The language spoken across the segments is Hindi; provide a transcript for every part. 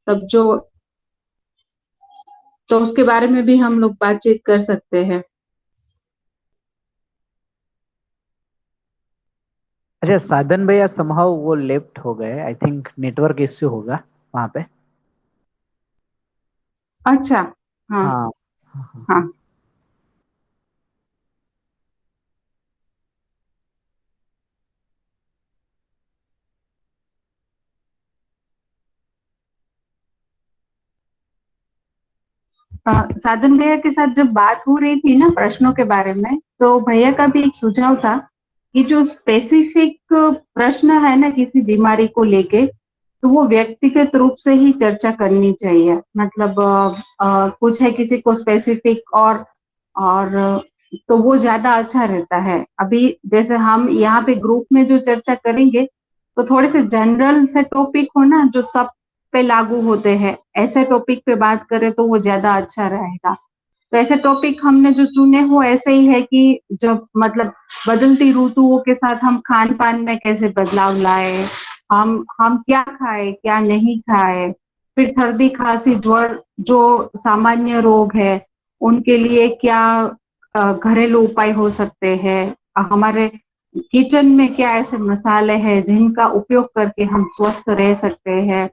तब जो, तो उसके बारे में भी हम लोग बातचीत कर सकते हैं। अच्छा, साधन भैया समहाउ वो लेफ्ट हो गए, आई थिंक नेटवर्क इश्यू होगा वहां पे। अच्छा। हाँ। हाँ हाँ हाँ हाँ। हाँ। साधन भैया के साथ जब बात हो रही थी ना प्रश्नों के बारे में, तो भैया का भी एक सुझाव था कि जो स्पेसिफिक प्रश्न है ना किसी बीमारी को लेके, तो वो व्यक्तिगत रूप से ही चर्चा करनी चाहिए। मतलब कुछ है किसी को स्पेसिफिक, और तो वो ज्यादा अच्छा रहता है। अभी जैसे हम यहाँ पे ग्रुप में जो चर्चा करेंगे, तो थोड़े से जनरल से टॉपिक हो ना जो सब पे लागू होते हैं, ऐसे टॉपिक पे बात करें तो वो ज्यादा अच्छा रहेगा। तो ऐसे टॉपिक हमने जो चुने वो ऐसे ही है कि जब मतलब बदलती ऋतुओं के साथ हम खान पान में कैसे बदलाव लाए, हम क्या खाए क्या नहीं खाए, फिर सर्दी खांसी ज्वर जो सामान्य रोग है उनके लिए क्या घरेलू उपाय हो सकते हैं, हमारे किचन में क्या ऐसे मसाले हैं जिनका उपयोग करके हम स्वस्थ रह सकते हैं।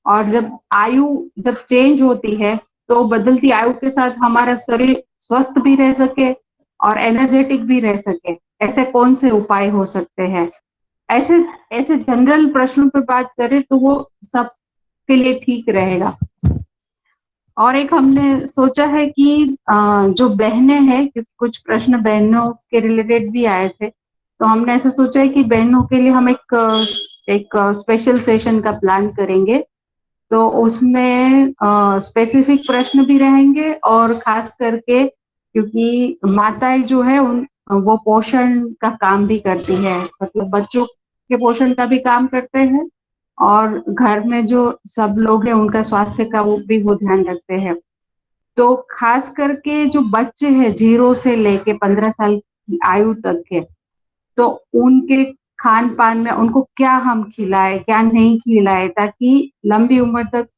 और जब आयु जब चेंज होती है, तो बदलती आयु के साथ हमारा शरीर स्वस्थ भी रह सके और एनर्जेटिक भी रह सके, ऐसे कौन से उपाय हो सकते हैं। ऐसे ऐसे जनरल प्रश्नों पे बात करें तो वो सबके लिए ठीक रहेगा। और एक हमने सोचा है कि जो बहनें हैं, क्योंकि कुछ प्रश्न बहनों के रिलेटेड भी आए थे, तो हमने ऐसा सोचा है कि बहनों के लिए हम एक स्पेशल सेशन का प्लान करेंगे। तो उसमें स्पेसिफिक प्रश्न भी रहेंगे, और खास करके क्योंकि माताएं जो है उन वो पोषण का काम भी करती है, मतलब बच्चों के पोषण का भी काम करते हैं, और घर में जो सब लोग हैं उनका स्वास्थ्य का वो ध्यान रखते हैं। तो खास करके जो बच्चे हैं 0 से लेके 15 साल की आयु तक के, तो उनके खान पान में उनको क्या हम खिलाए क्या नहीं खिलाए ताकि लंबी उम्र तक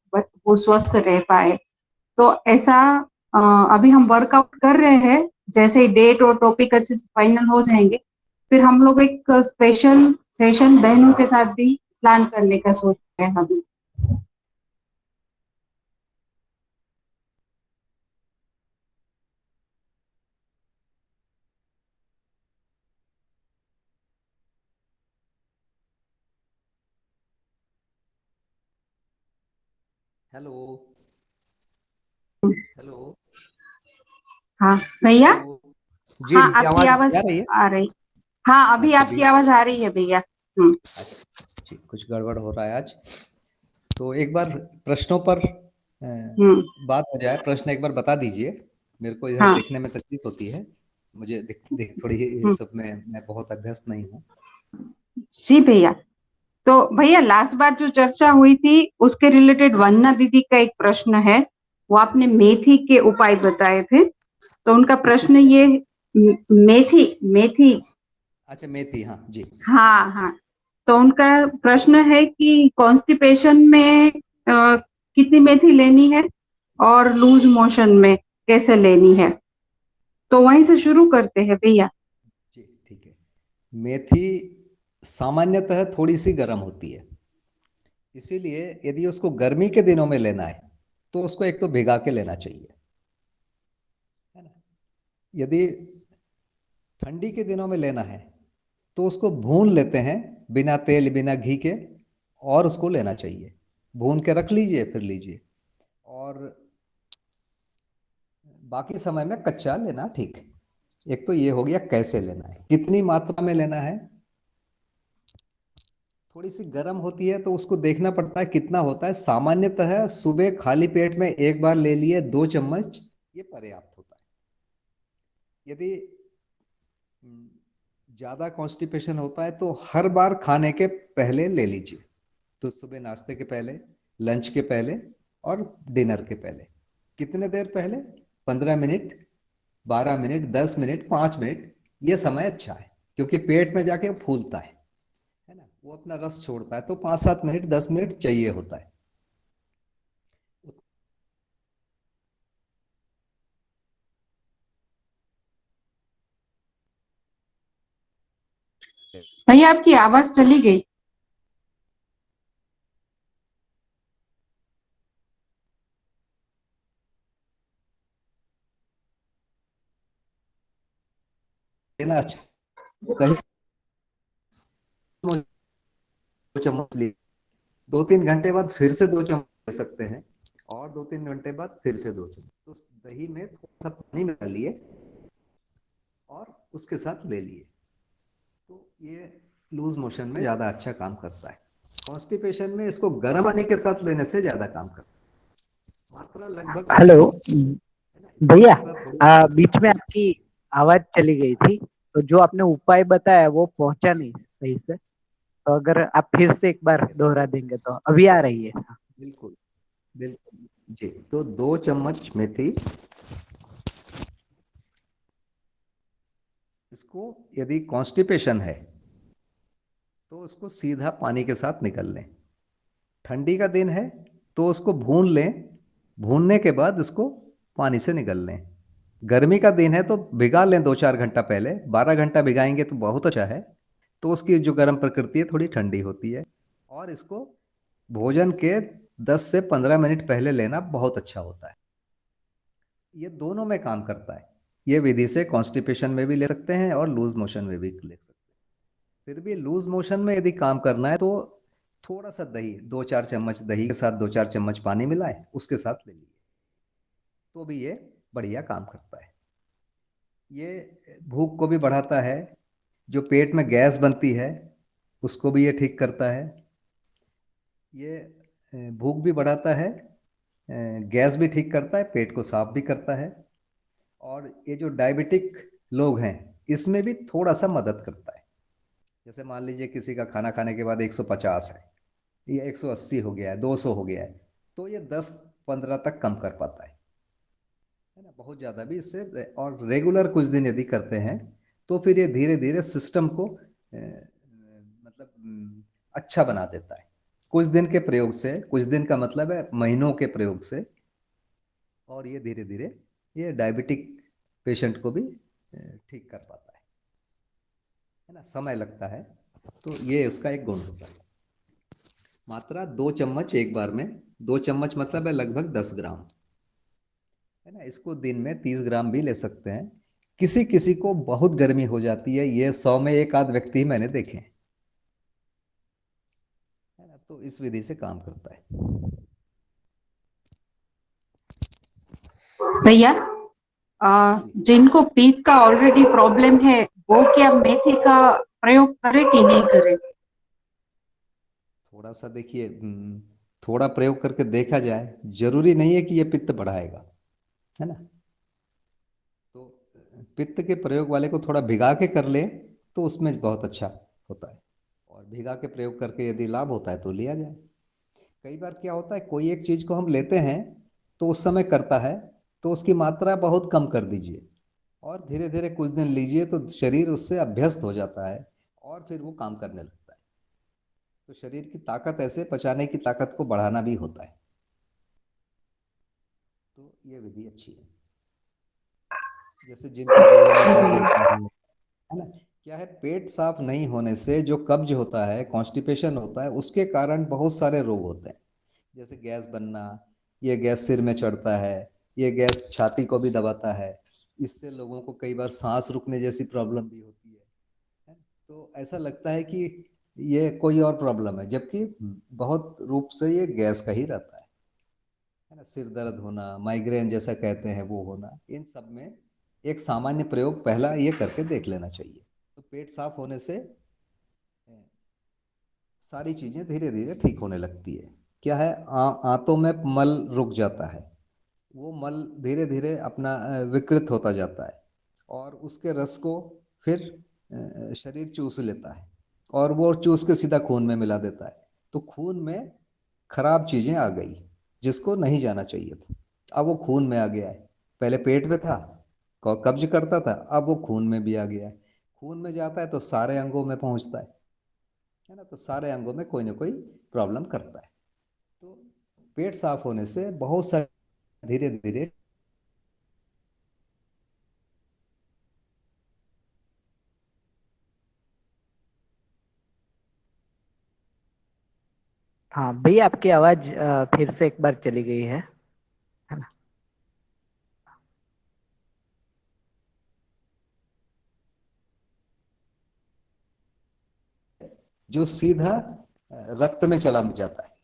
वो स्वस्थ रह पाए। तो ऐसा अ, अभी हम वर्कआउट कर रहे हैं। जैसे ही डेट और टॉपिक अच्छे से फाइनल हो जाएंगे, फिर हम लोग एक स्पेशल सेशन बहनों के साथ भी प्लान करने का सोच रहे हैं अभी। हेलो। हेलो। हाँ भैया। हेलो। जी हाँ जी, आपकी आवाज आवाज आ रही है? आ रही। हाँ अभी अच्छा आपकी भैया। आवाज आ रही है भैया। हम्म। जी, कुछ गड़बड़ हो रहा है आज। तो एक बार प्रश्नों पर हम्म। बात हो जाए। प्रश्न एक बार बता दीजिए। मेरे को इधर हाँ। देखने में तकलीफ होती है। मुझे थोड़ी ये हम्म। सब में मैं बहुत अभ्यस्त नहीं हूँ। जी भैया। तो भैया लास्ट बार जो चर्चा हुई थी उसके रिलेटेड वंदना दीदी का एक प्रश्न है। वो आपने मेथी के उपाय बताए थे, तो उनका किस चीज़ प्रश्न के? ये मेथी मेथी। अच्छा, मेथी, हाँ जी। हाँ हाँ। तो उनका प्रश्न है कि कॉन्स्टिपेशन में कितनी मेथी लेनी है, और लूज मोशन में कैसे लेनी है। तो वहीं से शुरू करते हैं भैया। जी ठीक है। मेथी सामान्यतः थोड़ी सी गर्म होती है। इसीलिए यदि उसको गर्मी के दिनों में लेना है तो उसको एक तो भिगा के लेना चाहिए, है ना। यदि ठंडी के दिनों में लेना है तो उसको भून लेते हैं, बिना तेल बिना घी के, और उसको लेना चाहिए। भून के रख लीजिए, फिर लीजिए। और बाकी समय में कच्चा लेना ठीक है। एक तो ये हो गया कैसे लेना है, कितनी मात्रा में लेना है। थोड़ी सी गर्म होती है तो उसको देखना पड़ता है कितना होता है। सामान्यतः सुबह खाली पेट में एक बार ले लिए 2 चम्मच, ये पर्याप्त होता है। यदि ज़्यादा कॉन्स्टिपेशन होता है तो हर बार खाने के पहले ले लीजिए। तो सुबह नाश्ते के पहले, लंच के पहले, और डिनर के पहले। कितने देर पहले? 15 मिनट, 12 मिनट, 10 मिनट, 5 मिनट। ये समय अच्छा है क्योंकि पेट में जाके वो फूलता है ना। वो अपना रस छोड़ता है, तो 5-7 मिनट, 10 मिनट चाहिए होता है। भैया आपकी आवाज चली गई। लेना अच्छा, कहीं 2 चम्मच ली, 2-3 घंटे बाद फिर से 2 चम्मच ले सकते हैं, और 2-3 घंटे बाद फिर से 2 चम्मच। तो दही में थोड़ा सा पानी मिला लिए और उसके साथ ले लिए, तो ये लूज मोशन में ज्यादा अच्छा काम करता है। कॉन्स्टिपेशन में इसको गर्म पानी के साथ लेने से ज्यादा काम करता है। मात्रा लगभग हेलो है ना, इसकी भैया, मात्रा थोड़ी सी बीच में आपकी आवाज चली गई थी, तो जो आपने उपाय बताया वो पहुंचा नहीं सही से। तो अगर आप फिर से एक बार दोहरा देंगे तो अभी आ रही है। बिल्कुल बिल्कुल जी। तो 2 चम्मच मेथी, इसको यदि कॉन्स्टिपेशन है तो उसको सीधा पानी के साथ निकल लें। ठंडी का दिन है तो उसको भून लें, भूनने के बाद इसको पानी से निकल लें। गर्मी का दिन है तो भिगा लें 2-4 घंटा पहले, 12 घंटा भिगाएंगे तो बहुत अच्छा है। तो उसकी जो गर्म प्रकृति है थोड़ी ठंडी होती है, और इसको भोजन के 10 से 15 मिनट पहले लेना बहुत अच्छा होता है। ये दोनों में काम करता है। ये विधि से कॉन्स्टिपेशन में भी ले सकते हैं और लूज मोशन में भी ले सकते हैं। फिर भी लूज मोशन में यदि काम करना है तो थोड़ा सा दही, 2-4 चम्मच दही के साथ 2-4 चम्मच पानी मिलाएं, उसके साथ ले लीजिए, तो भी ये बढ़िया काम करता है। ये भूख को भी बढ़ाता है, जो पेट में गैस बनती है उसको भी ये ठीक करता है। ये भूख भी बढ़ाता है, गैस भी ठीक करता है, पेट को साफ भी करता है। और ये जो डायबिटिक लोग हैं इसमें भी थोड़ा सा मदद करता है। जैसे मान लीजिए किसी का खाना खाने के बाद 150 है, ये 180 हो गया है, 200 हो गया है, तो ये 10-15 तक कम कर पाता है ना, बहुत ज़्यादा भी इससे। और रेगुलर कुछ दिन यदि करते हैं तो फिर ये धीरे धीरे सिस्टम को मतलब अच्छा बना देता है। कुछ दिन के प्रयोग से, कुछ दिन का मतलब है महीनों के प्रयोग से, और ये धीरे धीरे ये डायबिटिक पेशेंट को भी ठीक कर पाता है ना। समय लगता है, तो ये उसका एक गुण होता है। मात्रा 2 चम्मच एक बार में, 2 चम्मच मतलब है लगभग 10 ग्राम, है ना। इसको दिन में 30 ग्राम भी ले सकते हैं। किसी किसी को बहुत गर्मी हो जाती है, ये 100 में एक आध व्यक्ति ही मैंने देखे हैं, है ना। तो इस विधि से काम करता है। भैया जी, जिनको पीत का ऑलरेडी प्रॉब्लम है वो क्या मेथी का प्रयोग करे कि नहीं करे? थोड़ा सा देखिए, थोड़ा प्रयोग करके देखा जाए, जरूरी नहीं है कि ये पित्त बढ़ाएगा, है ना। तो पित्त के प्रयोग वाले को थोड़ा भिगा के कर ले तो उसमें बहुत अच्छा होता है, और भिगा के प्रयोग करके यदि लाभ होता है तो लिया जाए। कई बार क्या होता है, कोई एक चीज को हम लेते हैं तो उस समय करता है, तो उसकी मात्रा बहुत कम कर दीजिए, और धीरे धीरे कुछ दिन लीजिए तो शरीर उससे अभ्यस्त हो जाता है, और फिर वो काम करने लगता है। तो शरीर की ताकत, ऐसे पचाने की ताकत को बढ़ाना भी होता है। तो ये विधि अच्छी है। जैसे जिनको जोड़ों में दर्द होता है ना, क्या है, पेट साफ नहीं होने से जो कब्ज होता है, कॉन्स्टिपेशन होता है, उसके कारण बहुत सारे रोग होते हैं। जैसे गैस बनना, ये गैस सिर में चढ़ता है, ये गैस छाती को भी दबाता है, इससे लोगों को कई बार सांस रुकने जैसी प्रॉब्लम भी होती है। तो ऐसा लगता है कि ये कोई और प्रॉब्लम है, जबकि बहुत रूप से ये गैस का ही रहता है ना। सिर दर्द होना, माइग्रेन जैसा कहते हैं वो होना, इन सब में एक सामान्य प्रयोग पहला ये करके देख लेना चाहिए। तो पेट साफ होने से सारी चीजें धीरे धीरे ठीक होने लगती है। क्या है, आंतों में मल रुक जाता है, वो मल धीरे धीरे अपना विकृत होता जाता है, और उसके रस को फिर शरीर चूस लेता है, और वो चूस के सीधा खून में मिला देता है। तो खून में खराब चीजें आ गई, जिसको नहीं जाना चाहिए था, अब वो खून में आ गया है। पहले पेट में था, कब्ज करता था, अब वो खून में भी आ गया है। खून में जाता है तो सारे अंगों में पहुंचता है ना। तो सारे अंगों में कोई ना कोई प्रॉब्लम करता है। तो पेट साफ होने से बहुत सारे धीरे धीरे हाँ भैया, आपकी आवाज फिर से एक बार चली गई है ना? जो सीधा रक्त में चला जाता है,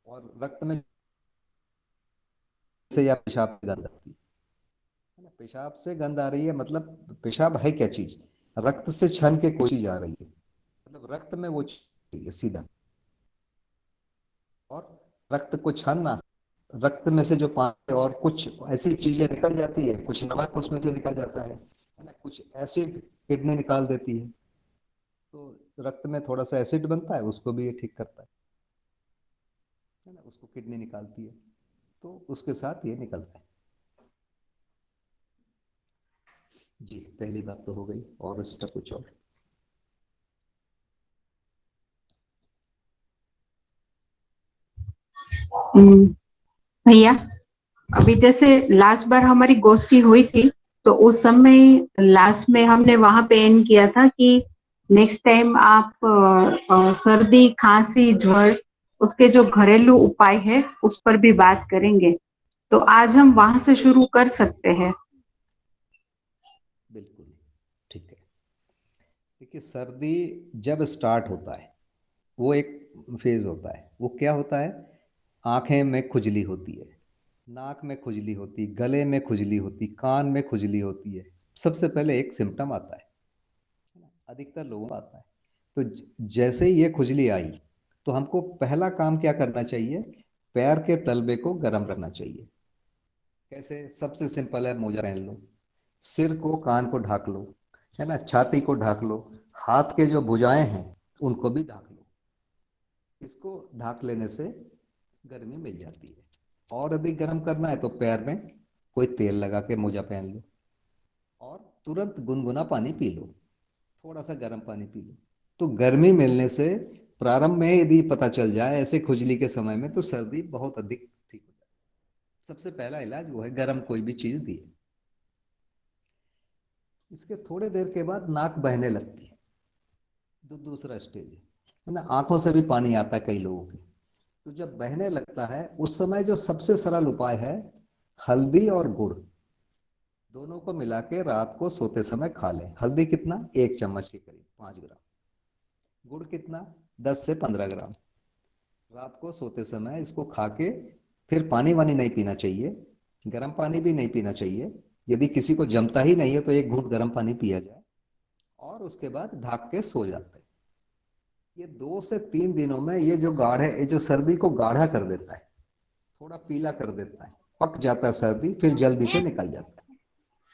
और रक्त में से या पेशाब से गंध आती है ना। पेशाब से गंध आ रही है मतलब पेशाब है क्या चीज? रक्त से छन के कोई चीज आ रही है, मतलब रक्त में वो चीज है सीधा। और रक्त को छानना, रक्त में से जो पानी और कुछ ऐसी चीजें निकल जाती है, कुछ नमक उसमें से निकल जाता है ना, कुछ एसिड किडनी निकाल देती है। तो रक्त में थोड़ा सा एसिड बनता है, उसको भी ये ठीक करता है ना, उसको किडनी निकालती है। तो उसके साथ ये निकलता है। जी, पहली बात तो हो गई, और इसका कुछ और? हम्म, भैया अभी जैसे लास्ट बार हमारी गोष्ठी हुई थी, तो उस समय लास्ट में हमने वहां पे एंड किया था कि नेक्स्ट टाइम आप सर्दी खांसी ज्वर उसके जो घरेलू उपाय है उस पर भी बात करेंगे। तो आज हम वहां से शुरू कर सकते हैं। बिल्कुल, ठीक है। देखिए, सर्दी जब स्टार्ट होता है, वो एक फेज होता है। वो क्या होता है? आंखें में खुजली होती है, नाक में खुजली होती, गले में खुजली होती, कान में खुजली होती है। सबसे पहले एक सिम्टम आता है ना? अधिकतर लोगों को आता है। तो जैसे ही ये खुजली आई, तो हमको पहला काम क्या करना चाहिए? पैर के तलवे को गर्म रखना चाहिए। कैसे? सबसे सिंपल है, मोजा पहन लो, सिर को कान को ढाक लो, है ना, छाती को ढाक लो, हाथ के जो भुजाएं हैं उनको भी ढाक लो। इसको ढाक लेने से गर्मी मिल जाती है। और अधिक गर्म करना है तो पैर में कोई तेल लगा के मोजा पहन लो, और तुरंत गुनगुना पानी पी लो, थोड़ा सा गर्म पानी पी लो। तो गर्मी मिलने से प्रारंभ में यदि पता चल जाए ऐसे खुजली के समय में, तो सर्दी बहुत अधिक ठीक हो जाए। सबसे पहला इलाज वो है, गर्म कोई भी चीज दिए। इसके थोड़े देर के बाद नाक बहने लगती है, जो दूसरा स्टेज है ना। आंखों से भी पानी आता है कई लोगों के। तो जब बहने लगता है उस समय जो सबसे सरल उपाय है, हल्दी और गुड़ दोनों को मिला के रात को सोते समय खा लें। हल्दी कितना? 1 चम्मच के करीब, 5 ग्राम। गुड़ कितना? 10 से 15 ग्राम। रात को सोते समय इसको खा के फिर पानी वानी नहीं पीना चाहिए, गर्म पानी भी नहीं पीना चाहिए। यदि किसी को जमता ही नहीं है तो एक घूंट गर्म पानी पिया जाए, और उसके बाद ढक के सो जाते हैं। ये 2 से 3 दिनों में ये जो गाढ़ है, ये जो सर्दी को गाढ़ा कर देता है, थोड़ा पीला कर देता है, पक जाता है सर्दी, फिर जल्दी से निकल जाता है।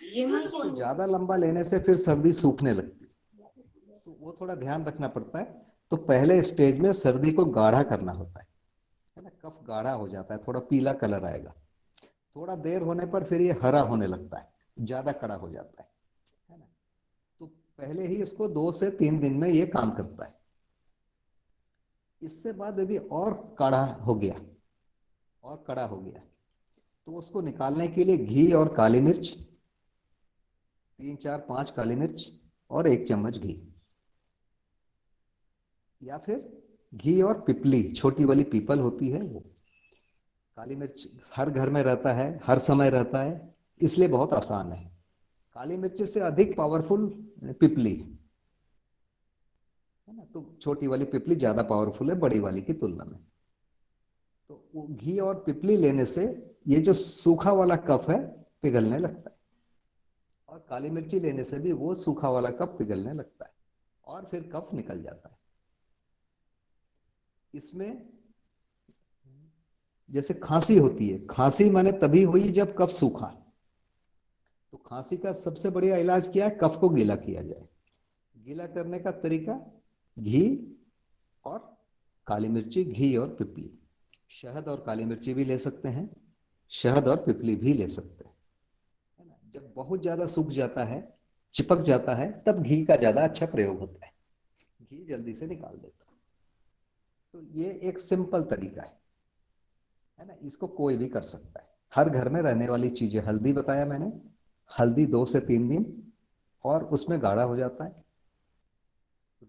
इसको ज्यादा लंबा लेने से फिर सर्दी सूखने लगती है, तो वो थोड़ा ध्यान रखना पड़ता है। तो पहले स्टेज में सर्दी को गाढ़ा करना होता है ना। कफ गाढ़ा हो जाता है, थोड़ा पीला कलर आएगा। थोड़ा देर होने पर फिर ये हरा होने लगता है, ज्यादा कड़ा हो जाता है ना। तो पहले ही इसको 2 से 3 दिन में ये काम करता है। इससे बाद यदि और कड़ा हो गया, और कड़ा हो गया, तो उसको निकालने के लिए घी और काली मिर्च, 3 4 5 काली मिर्च और 1 चम्मच घी, या फिर घी और पिपली, छोटी वाली पीपल होती है वो। काली मिर्च हर घर में रहता है, हर समय रहता है, इसलिए बहुत आसान है। काली मिर्च से अधिक पावरफुल पिपली है ना। तो छोटी वाली पिपली ज्यादा पावरफुल है बड़ी वाली की तुलना में। तो वो घी और पिपली लेने से ये जो सूखा वाला कफ है पिघलने लगता है, और काली मिर्ची लेने से भी वो सूखा वाला कफ पिघलने लगता है, और फिर कफ निकल जाता है। इसमें जैसे खांसी होती है, खांसी माने तभी हुई जब कफ सूखा। तो खांसी का सबसे बढ़िया इलाज क्या है? कफ को गीला किया जाए। गीला करने का तरीका, घी और काली मिर्ची, घी और पिपली। शहद और काली मिर्ची भी ले सकते हैं, शहद और पिपली भी ले सकते हैं, है ना। जब बहुत ज्यादा सूख जाता है, चिपक जाता है, तब घी का ज्यादा अच्छा प्रयोग होता है, घी जल्दी से निकाल देता है। तो ये एक सिंपल तरीका है ना। इसको कोई भी कर सकता है, हर घर में रहने वाली चीजें। हल्दी बताया मैंने, हल्दी 2 से 3 दिन, और उसमें गाढ़ा हो जाता है।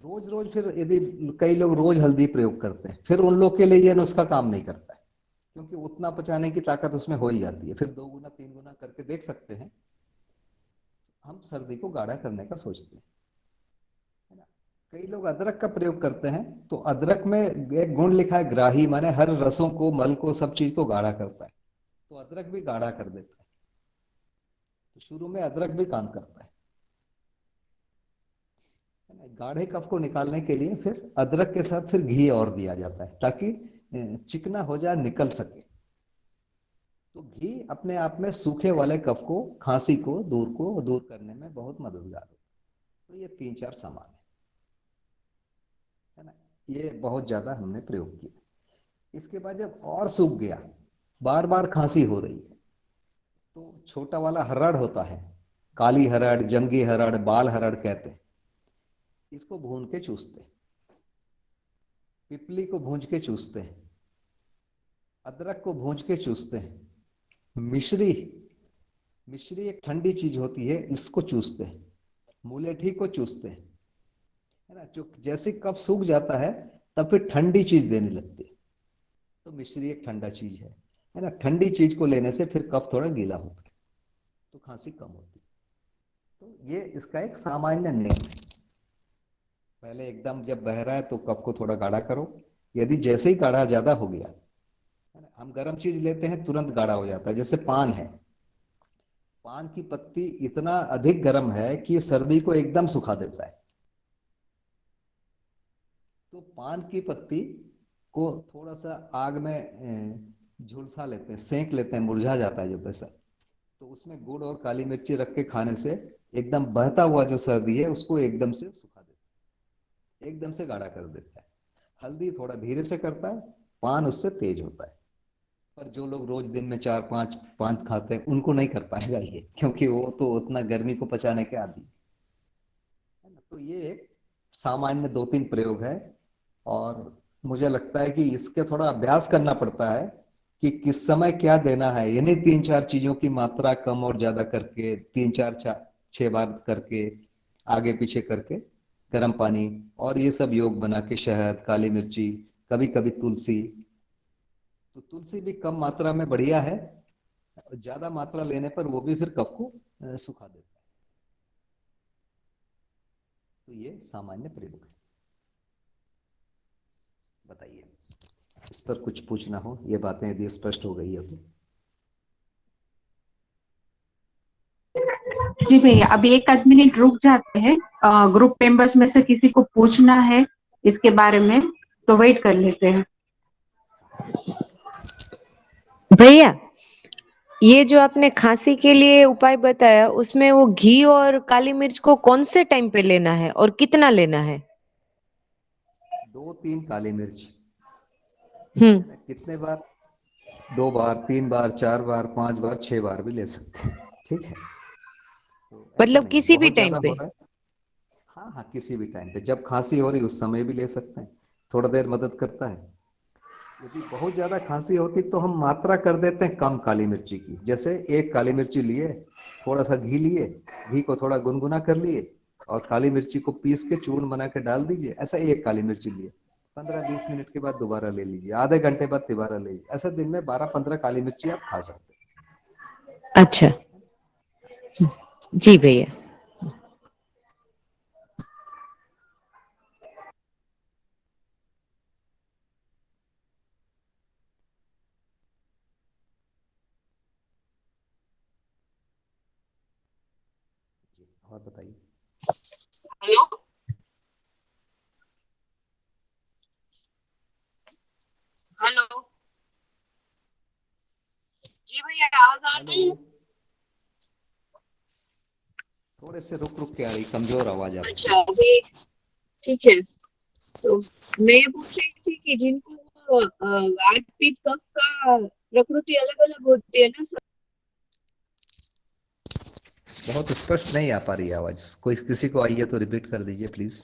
रोज रोज फिर यदि कई लोग रोज हल्दी प्रयोग करते हैं, फिर उन लोग के लिए यह नुस्खा काम नहीं करता है, क्योंकि उतना पचाने की ताकत उसमें हो ही जाती है। फिर 2 गुना 3 गुना करके देख सकते हैं। हम सर्दी को गाढ़ा करने का सोचते हैं, है ना। कई लोग अदरक का प्रयोग करते हैं, तो अदरक में एक गुण लिखा है ग्राही, माने हर रसों को, मल को, सब चीज को गाढ़ा करता है। तो अदरक भी गाढ़ा कर देता है। तो शुरू में अदरक भी काम करता है ना। गाढ़े कफ को निकालने के लिए फिर अदरक के साथ फिर घी और दिया जाता है, ताकि चिकना हो जाए, निकल सके। तो घी अपने आप में सूखे वाले कफ को, खांसी को दूर करने में बहुत मददगार होता है। तो ये 3-4 सामान है ना, ये बहुत ज्यादा हमने प्रयोग किया। इसके बाद जब और सूख गया, बार बार खांसी हो रही है, तो छोटा वाला हरड़ होता है, काली हरड़, जंगी हरड़, बाल हरड़ कहते हैं, इसको भून के चूसते हैं। पिपली को भूंज के चूसते हैं। अदरक को भूंज के चूसते हैं। मिश्री एक ठंडी चीज होती है, इसको चूसते हैं। मुलेठी को चूसते हैं, है ना। जो जैसे कफ सूख जाता है, तब फिर ठंडी चीज देने लगती है। तो मिश्री एक ठंडा चीज है ना। ठंडी चीज को लेने से फिर कफ थोड़ा गीला होता है, तो खांसी कम होती है। तो ये इसका एक सामान्य नियम है। पहले एकदम जब बह रहा है तो कफ को थोड़ा गाढ़ा करो। यदि जैसे ही गाढ़ा ज्यादा हो गया, है ना, हम गर्म चीज लेते हैं, तुरंत गाढ़ा हो जाता है। जैसे पान है, पान की पत्ती इतना अधिक गर्म है कि सर्दी को एकदम सुखा देता है। तो पान की पत्ती को थोड़ा सा आग में झुलसा लेते हैं, सेंक लेते हैं, मुरझा जाता है जब ऐसा, तो उसमें गुड़ और काली मिर्ची रख के खाने से एकदम बहता हुआ जो सर्दी है उसको एकदम से सुखा देता है, एकदम से गाढ़ा कर देता है। हल्दी थोड़ा धीरे से करता है, पान उससे तेज होता है। पर जो लोग रोज दिन में 4-5 पान खाते हैं, उनको नहीं कर पाएगा ये, क्योंकि वो तो उतना गर्मी को पचाने के आदी है ना। तो ये एक सामान्य 2-3 प्रयोग है, और मुझे लगता है कि इसके थोड़ा अभ्यास करना पड़ता है कि किस समय क्या देना है। यानी 3-4 चीजों की मात्रा कम और ज्यादा करके, 3-4-6 बार करके, आगे पीछे करके, गर्म पानी और ये सब योग बना के, शहद, काली मिर्ची, कभी कभी तुलसी। तो तुलसी भी कम मात्रा में बढ़िया है, ज्यादा मात्रा लेने पर वो भी फिर कफ को सुखा देता है। तो ये सामान्य प्रयोग है। बताइए, इस पर कुछ पूछना हो, ये बातें यदि स्पष्ट हो गई है तो। जी भैया, अभी 1 आध मिनट रुक जाते हैं। ग्रुप मेंबर्स में से किसी को पूछना है इसके बारे में तो वेट कर लेते हैं। भैया, ये जो आपने खांसी के लिए उपाय बताया, उसमें वो घी और काली मिर्च को कौन से टाइम पे लेना है और कितना लेना है? 2-3 काली मिर्च। हम्म। कितने बार? 2 बार, 3 बार, 4 बार, 5 बार, 6 बार भी ले सकते हैं। ठीक है, तो ऐसा मतलब नहीं है किसी भी बहुत टाइम ज्यादा पे? हो रहा है। हाँ हाँ, किसी भी टाइम पे, जब खांसी हो रही उस समय भी ले सकते हैं। थोड़ा देर मदद करता है। यदि बहुत ज्यादा खांसी होती तो हम मात्रा कर देते हैं कम काली मिर्ची की। जैसे 1 काली मिर्ची लिए, थोड़ा सा घी लिए, घी को थोड़ा गुनगुना कर लिए, और काली मिर्ची को पीस के चूर्ण बना के डाल दीजिए। ऐसा 1 काली मिर्ची लिए, 15-20 मिनट के बाद दोबारा ले लीजिए, आधे घंटे बाद दोबारा ले लीजिए। ऐसा दिन में 12-15 काली मिर्ची आप खा सकते हैं। अच्छा, जी भैया। और बताइए। Hello hello. जी भैया, आवाज आ रही है? हेलो, थोड़े से रुक रुक के आ रही, कमजोर आवाज आपकी। अच्छा, अभी ठीक है। तो मैं ये पूछ रही थी कि जिनको वात पित्त कफ का प्रकृति अलग अलग होती है ना सब। बहुत स्पष्ट नहीं आ पा रही आवाज। कोई किसी को आई है तो रिपीट कर दीजिए प्लीज।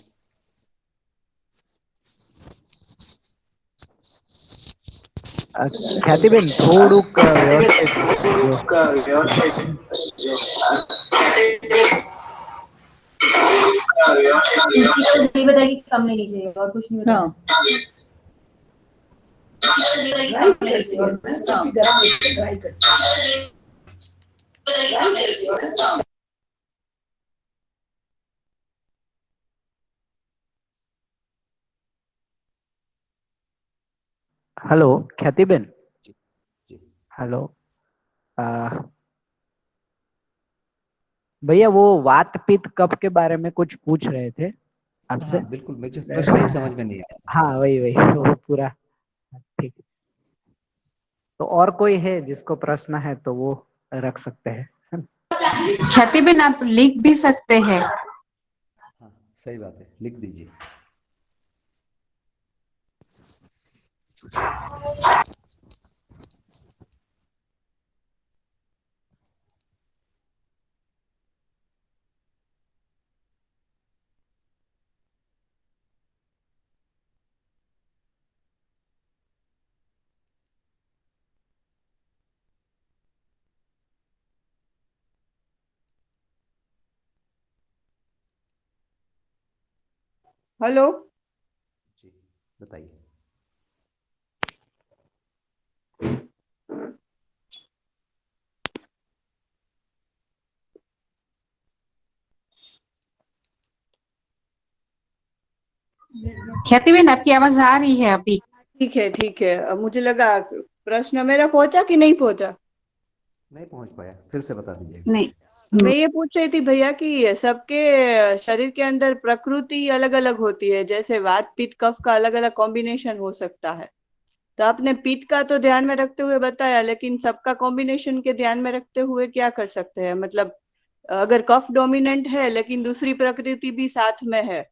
ખ્યાતિબેન થોડુંક વ્યવસ્થિત જો. यही बताया कि कम नहीं चाहिए और कुछ नहीं बताया। हेलो ख्याति बेन। जी जी हेलो। भैया वो वात पित्त कफ के बारे में कुछ पूछ रहे थे आपसे। हाँ बिल्कुल, मुझे प्रश्न ही समझ में नहीं आया। हाँ वही वही वो पूरा ठीक। तो और कोई है जिसको प्रश्न है तो वो रख सकते हैं। ख्याति बेन आप लिख भी सकते हैं। हाँ सही बात है, लिख दीजिए। हेलो। जी बताइए। ख्याति बेन आपकी आवाज आ रही है अभी। ठीक है, अब मुझे लगा प्रश्न मेरा पहुंचा कि नहीं पहुंचा। नहीं पहुंच पाया, फिर से बता दीजिएगा। नहीं। मैं ये पूछ रही थी भैया कि सबके शरीर के अंदर प्रकृति अलग अलग होती है, जैसे वात पित्त कफ का अलग अलग कॉम्बिनेशन हो सकता है। तो आपने पित्त का तो ध्यान में रखते हुए बताया, लेकिन सबका कॉम्बिनेशन के ध्यान में रखते हुए क्या कर सकते हैं? मतलब अगर कफ डोमिनेंट है लेकिन दूसरी प्रकृति भी साथ में है,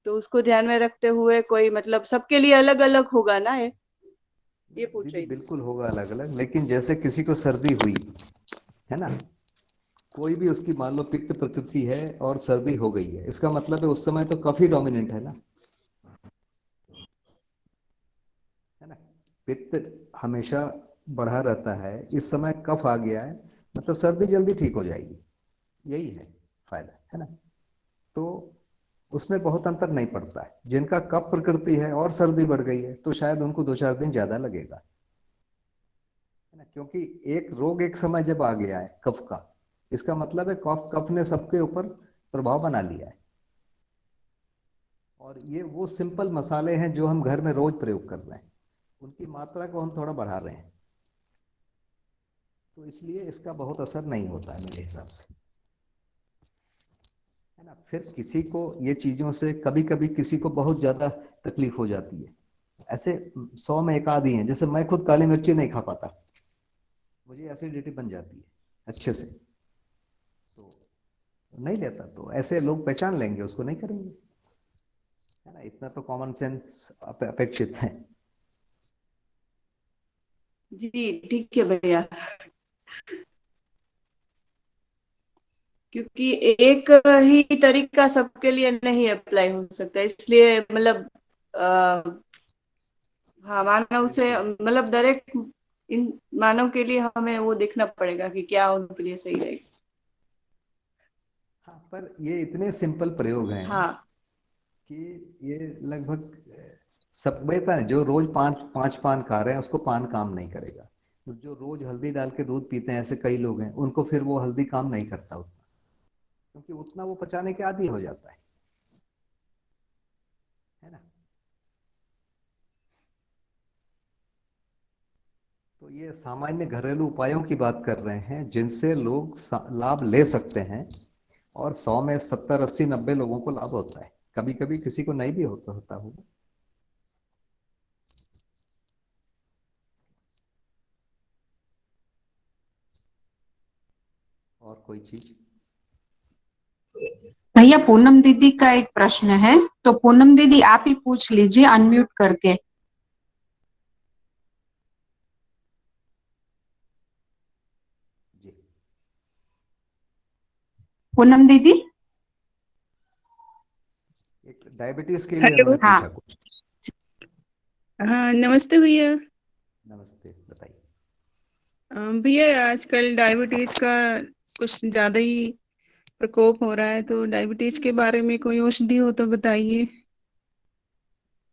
तो उसको ध्यान में रखते हुए कोई मतलब सबके लिए अलग अलग होगा ना ये पूछ दीदी रही थी। बिल्कुल होगा अलग अलग, लेकिन जैसे किसी को सर्दी हुई है ना, कोई भी उसकी मान लो पित्त प्रकृति है और सर्दी हो गई है, इसका मतलब है उस समय तो कफ ही डोमिनेंट है ना। पित्त हमेशा बढ़ा रहता है, इस समय कफ आ गया है, मतलब सर्दी जल्दी ठीक हो जाएगी, यही है फायदा, है ना। तो उसमें बहुत अंतर नहीं पड़ता है। जिनका कफ प्रकृति है और सर्दी बढ़ गई है तो शायद उनको 2-4 दिन ज्यादा लगेगा, है ना, क्योंकि एक रोग एक समय जब आ गया है कफ का, इसका मतलब है कफ कफ ने सबके ऊपर प्रभाव बना लिया है। और ये वो सिंपल मसाले हैं जो हम घर में रोज प्रयोग कर रहे हैं, उनकी मात्रा को हम थोड़ा बढ़ा रहे हैं, तो इसलिए इसका बहुत असर नहीं होता है मेरे हिसाब से, है ना। फिर किसी को ये चीजों से कभी कभी किसी को बहुत ज्यादा तकलीफ हो जाती है, ऐसे 100 में 1 आध ही हैं। जैसे मैं खुद काली मिर्ची नहीं खा पाता, मुझे एसिडिटी बन जाती है अच्छे से, तो नहीं लेता, तो ऐसे लोग पहचान लेंगे, उसको नहीं करेंगे, है ना। इतना तो कॉमन सेंस अपेक्षित है। जी ठीक है भैया, क्योंकि एक ही तरीका सबके लिए नहीं अप्लाई हो सकता, इसलिए मतलब हाँ मानव से बिल्कुल। मतलब डायरेक्ट इन मानव के लिए हमें वो देखना पड़ेगा कि क्या उनके लिए सही रहेगा। हाँ पर ये इतने सिंपल प्रयोग हैं हाँ कि ये लगभग सब पता है, जो रोज पांच पांच पान खा रहे हैं उसको पान काम नहीं करेगा, तो जो रोज हल्दी डाल के दूध पीते हैं, ऐसे कई लोग हैं, उनको फिर वो हल्दी काम नहीं करता उतना, क्योंकि उतना वो पचाने के आदी हो जाता है ना। तो ये सामान्य घरेलू उपायों की बात कर रहे हैं जिनसे लोग लाभ ले सकते हैं, और 100 में 70 80 90 लोगों को लाभ होता है, कभी कभी किसी को नहीं भी होता होगा। और कोई चीज? भैया पूनम दीदी का एक प्रश्न है, तो पूनम दीदी आप ही पूछ लीजिए अनम्यूट करके। जी पूनम दीदी। एक डायबिटीज के लिए हेलो। उन्होंने हाँ। पूछा कुछ। हाँ नमस्ते भैया। नमस्ते, बताइए। भैया आजकल डायबिटीज का कुछ ज्यादा ही प्रकोप हो रहा है, तो डायबिटीज के बारे में कोई औषधि हो तो बताइए।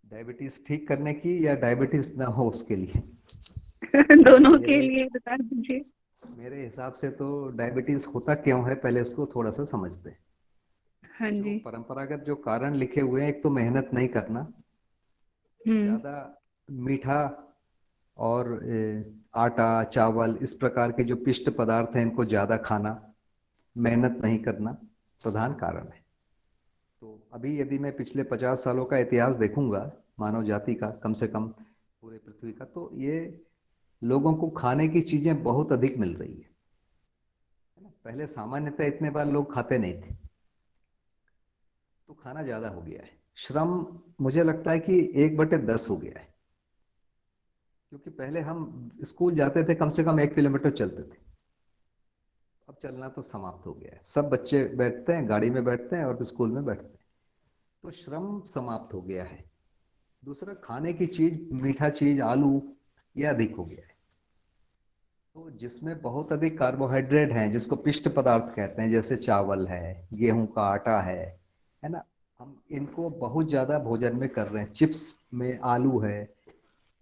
डायबिटीज ठीक करने की या डायबिटीज ना हो उसके लिए? दोनों के मेरे लिए बता दीजिए। मेरे हिसाब से तो डायबिटीज होता क्यों है पहले उसको थोड़ा सा समझते हैं। हाँ जो जी। परंपरागत जो कारण लिखे हुए हैं, एक तो मेहनत नहीं करना, हम्म। ज्यादा मीठा और आटा चावल इस प्रकार के जो पिष्ट पदार्थ हैं इनको ज्यादा खाना, मेहनत नहीं करना प्रधान कारण है। तो अभी यदि मैं पिछले 50 सालों का इतिहास देखूंगा मानव जाति का, कम से कम पूरे पृथ्वी का, तो ये लोगों को खाने की चीजें बहुत अधिक मिल रही है ना। पहले सामान्यतः इतने बार लोग खाते नहीं थे, तो खाना ज्यादा हो गया है। श्रम मुझे लगता है कि 1/10 हो गया है, क्योंकि पहले हम स्कूल जाते थे कम से कम 1 किलोमीटर चलते थे, अब चलना तो समाप्त हो गया है। सब बच्चे बैठते हैं, गाड़ी में बैठते हैं और स्कूल में बैठते हैं, तो श्रम समाप्त हो गया है। दूसरा, खाने की चीज, मीठा चीज, आलू, ये अधिक हो गया है। तो जिसमें बहुत अधिक कार्बोहाइड्रेट हैं, जिसको पिष्ट पदार्थ कहते हैं, जैसे चावल है, गेहूं का आटा है ना, हम इनको बहुत ज्यादा भोजन में कर रहे हैं। चिप्स में आलू है,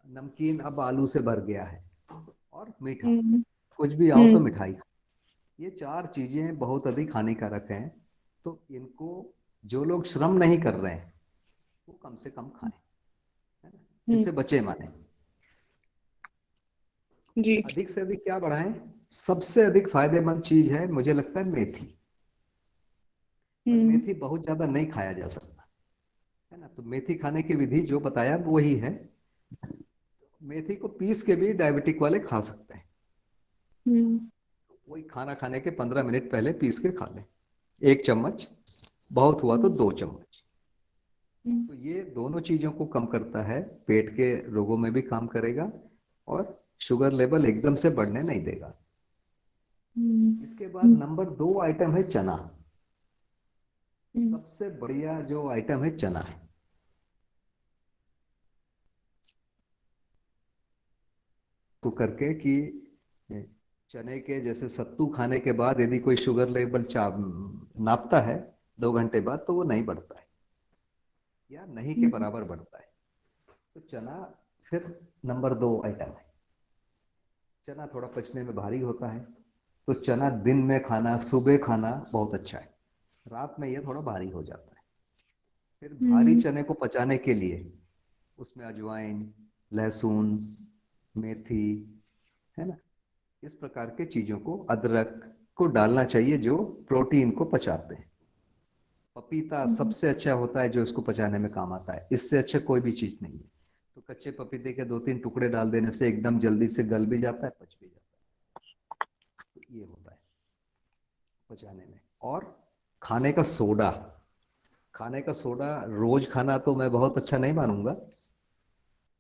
नमकीन अब आलू से भर गया है, और मीठा, हम्म। कुछ भी आओ तो हम्म। मिठाई। ये चार चीजें बहुत अधिक हानिकारक हैं। तो इनको जो लोग श्रम नहीं कर रहे हैं वो कम से कम खाएं, है ना, हम्म। इनसे बचे माने। जी। अधिक से अधिक क्या बढ़ाएं? सबसे अधिक फायदेमंद चीज है मुझे लगता है मेथी। पर हम्म। मेथी बहुत ज्यादा नहीं खाया जा सकता, है ना। तो मेथी खाने की विधि जो बताया वो वही है। मेथी को पीस के भी डायबिटिक वाले खा सकते हैं। हम्म। वही खाना खाने के 15 मिनट पहले पीस के खा लें, 1 चम्मच, बहुत हुआ तो 2 चम्मच। हम्म। तो ये दोनों चीजों को कम करता है, पेट के रोगों में भी काम करेगा, और शुगर लेवल एकदम से बढ़ने नहीं देगा। इसके बाद नंबर 2 आइटम है चना। हम्म। सबसे बढ़िया जो आइटम है चना है। तो करके कि चने के जैसे सत्तू खाने के बाद यदि कोई शुगर लेवल नापता है 2 घंटे बाद, तो वो नहीं बढ़ता है, या नहीं के बराबर बढ़ता है। तो चना फिर नंबर 2 आइटम है। चना थोड़ा पचने में भारी होता है, तो चना दिन में खाना, सुबह खाना बहुत अच्छा है। रात में यह थोड़ा भारी हो जाता है। फिर भारी चने को पचाने के लिए उसमें अजवाइन, लहसुन, मेथी, है ना, इस प्रकार के चीजों को, अदरक को डालना चाहिए जो प्रोटीन को पचाते हैं। पपीता सबसे अच्छा होता है जो इसको पचाने में काम आता है, इससे अच्छा कोई भी चीज नहीं है। तो कच्चे पपीते के 2-3 टुकड़े डाल देने से एकदम जल्दी से गल भी जाता है, पच भी जाता है। तो ये होता है पचाने में। और खाने का सोडा, खाने का सोडा रोज खाना तो मैं बहुत अच्छा नहीं मानूंगा,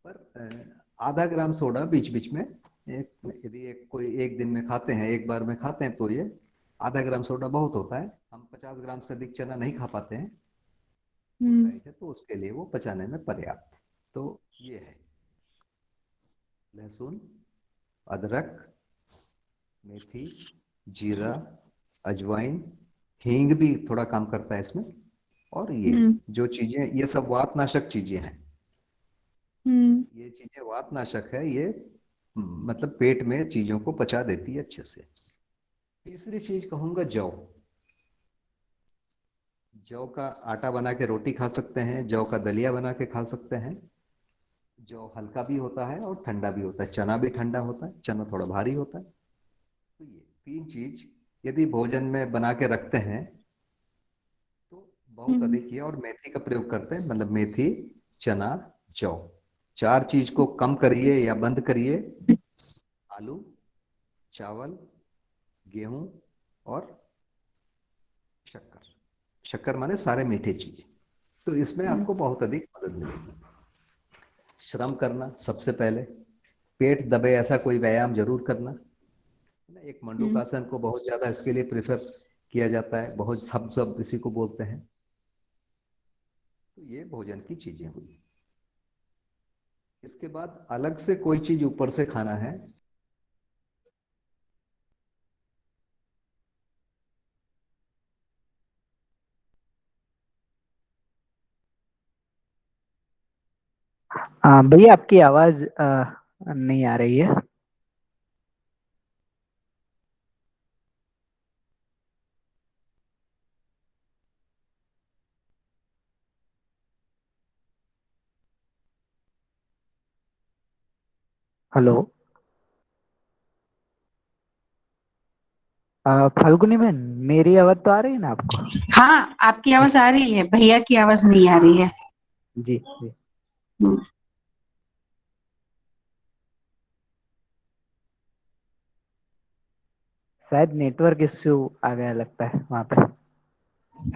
पर आधा ग्राम सोडा बीच बीच में, यदि कोई एक दिन में खाते हैं, एक बार में खाते हैं, तो ये आधा ग्राम सोडा बहुत होता है। हम 50 ग्राम से अधिक चना नहीं खा पाते हैं, फूड डाइट है, तो उसके लिए वो पचाने में पर्याप्त है। तो ये है लहसुन, अदरक, मेथी, जीरा, अजवाइन, हींग भी थोड़ा काम करता है इसमें। और ये जो चीजें, ये सब वातनाशक चीजें हैं। ये चीजें वातनाशक है, ये मतलब पेट में चीजों को पचा देती है अच्छे से। तीसरी चीज कहूंगा जौ। जौ का आटा बना के रोटी खा सकते हैं, जौ का दलिया बना के खा सकते हैं। जौ हल्का भी होता है और ठंडा भी होता है, चना भी ठंडा होता है, चना थोड़ा भारी होता है। तो ये 3 चीज यदि भोजन में बना के रखते हैं तो बहुत अधिक ही है। और मेथी का प्रयोग करते हैं, मतलब मेथी, चना, जौ, 4 चीज को कम करिए या बंद करिए। आलू, चावल, गेहूं और शक्कर। शक्कर माने सारे मीठे चीजें। तो इसमें आपको बहुत अधिक मदद मिलेगी। श्रम करना सबसे पहले, पेट दबे ऐसा कोई व्यायाम जरूर करना, है ना। एक मंडूकासन को बहुत ज्यादा इसके लिए प्रेफर किया जाता है, बहुत सब इसी को बोलते हैं। तो ये भोजन की चीजें हुई। इसके बाद अलग से कोई चीज ऊपर से खाना है भैया आपकी आवाज नहीं आ रही है। हेलो। फाल्गुनी बहन, मेरी आवाज तो आ रही है ना आपको? हाँ, आपकी आवाज आ रही है, भैया की आवाज नहीं आ रही है। जी जी। हम्म, शायद नेटवर्क इश्यू आ गया लगता है वहां पे।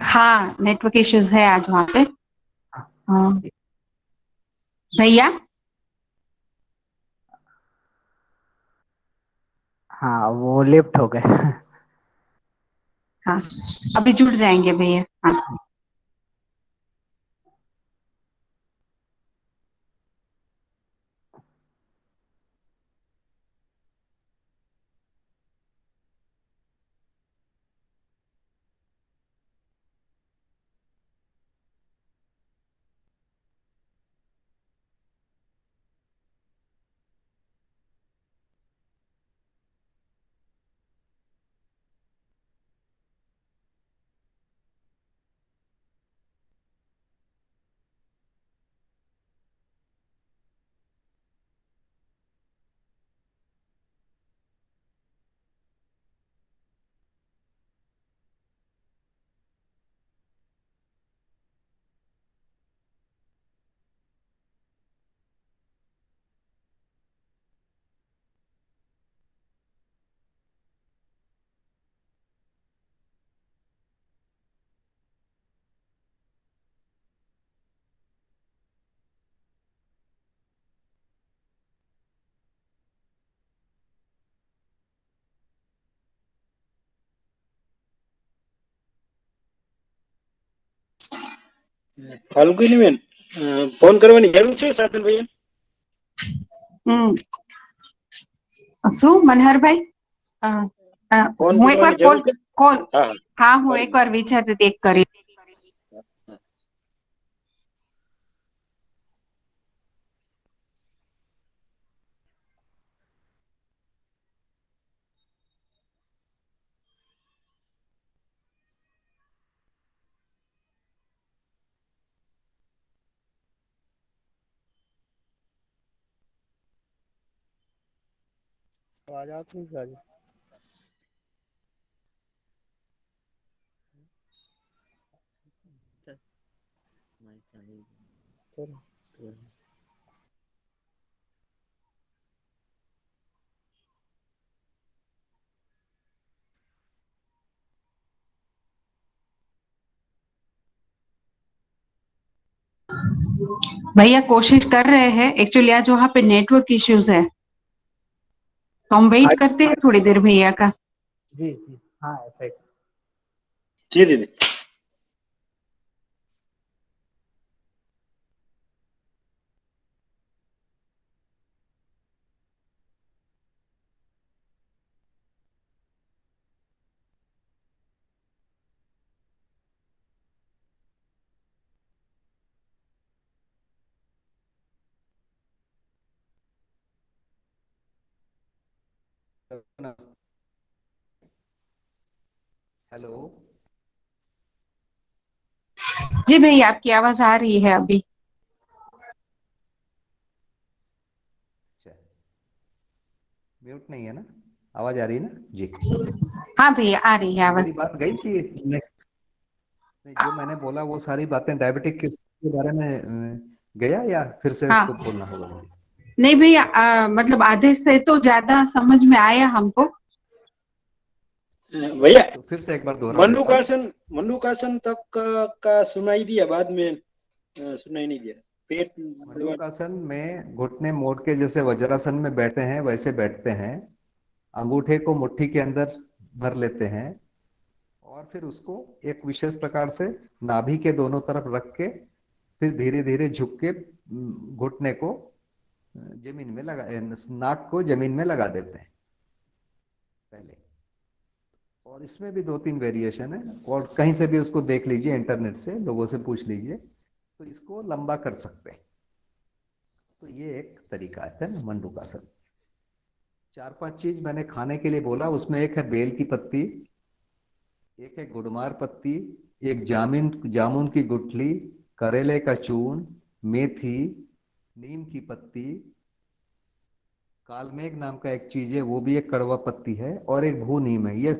हाँ, नेटवर्क इश्यूज है आज वहाँ पे। हाँ हाँ, भैया। हाँ, वो लेफ्ट हो गए। हाँ, अभी जुड़ जाएंगे भैया। हाँ। ફાલ્ગુની બેન ફોન કરવાની જરૂર છે સાધન ભાઈ? હમ શું મનહરભાઈ? અ, ફોન હું એકવાર કરવાની કોલ જરૂર છે? કોલ હા હા હા, હું કરી એકવાર વિચારતી હતી, એક કરી. आवाज आती है आज? चलो। भैया कोशिश कर रहे हैं, एक्चुअली आज वहाँ पे नेटवर्क इश्यूज है, तो हम आज वेट करते हैं थोड़ी देर भैया का। जी जी, हाँ ऐसा ही। જી દીદી हेलो। जी भैया, आपकी आवाज आ रही है अभी। अच्छा, म्यूट नहीं है ना? आवाज आ रही है ना जी? हाँ भैया, आ रही है मेरी आवाज। बात गई थी नहीं, जो मैंने बोला वो सारी बातें डायबिटिक के बारे में गया, या फिर से हाँ, इसको बोलना होगा मुझे? नहीं भैया, मतलब आधे से तो ज्यादा समझ में आया हमको। भैया तो फिर से एक बार दोहरा देता हूँ। मंडूकासन तक का सुनाई दिया, बाद में सुनाई नहीं दिया। पेट दबा- मंडूकासन में घुटने मोड़ के जैसे वज्रासन में बैठे हैं वैसे बैठते हैं, अंगूठे को मुट्ठी के अंदर भर लेते हैं और फिर उसको एक विशेष प्रकार से नाभि के दोनों तरफ रख के फिर धीरे धीरे झुक के घुटने को जमीन में लगा, नाक को जमीन में लगा देते हैं पहले। और इसमें भी दो तीन वेरिएशन है, और कहीं से भी उसको देख लीजिए, इंटरनेट से लोगों से पूछ लीजिए, तो इसको लंबा कर सकते हैं। तो ये एक तरीका है ना मंडूकासन। 4-5 चीज मैंने खाने के लिए बोला, उसमें एक है बेल की पत्ती, एक है गुड़मार पत्ती, एक जामुन की गुठली, करेले का चूर्ण, मेथी, नीम की पत्ती, कालमेघ नाम का एक चीज है वो भी एक कड़वा पत्ती है, और एक भू नीम है। ये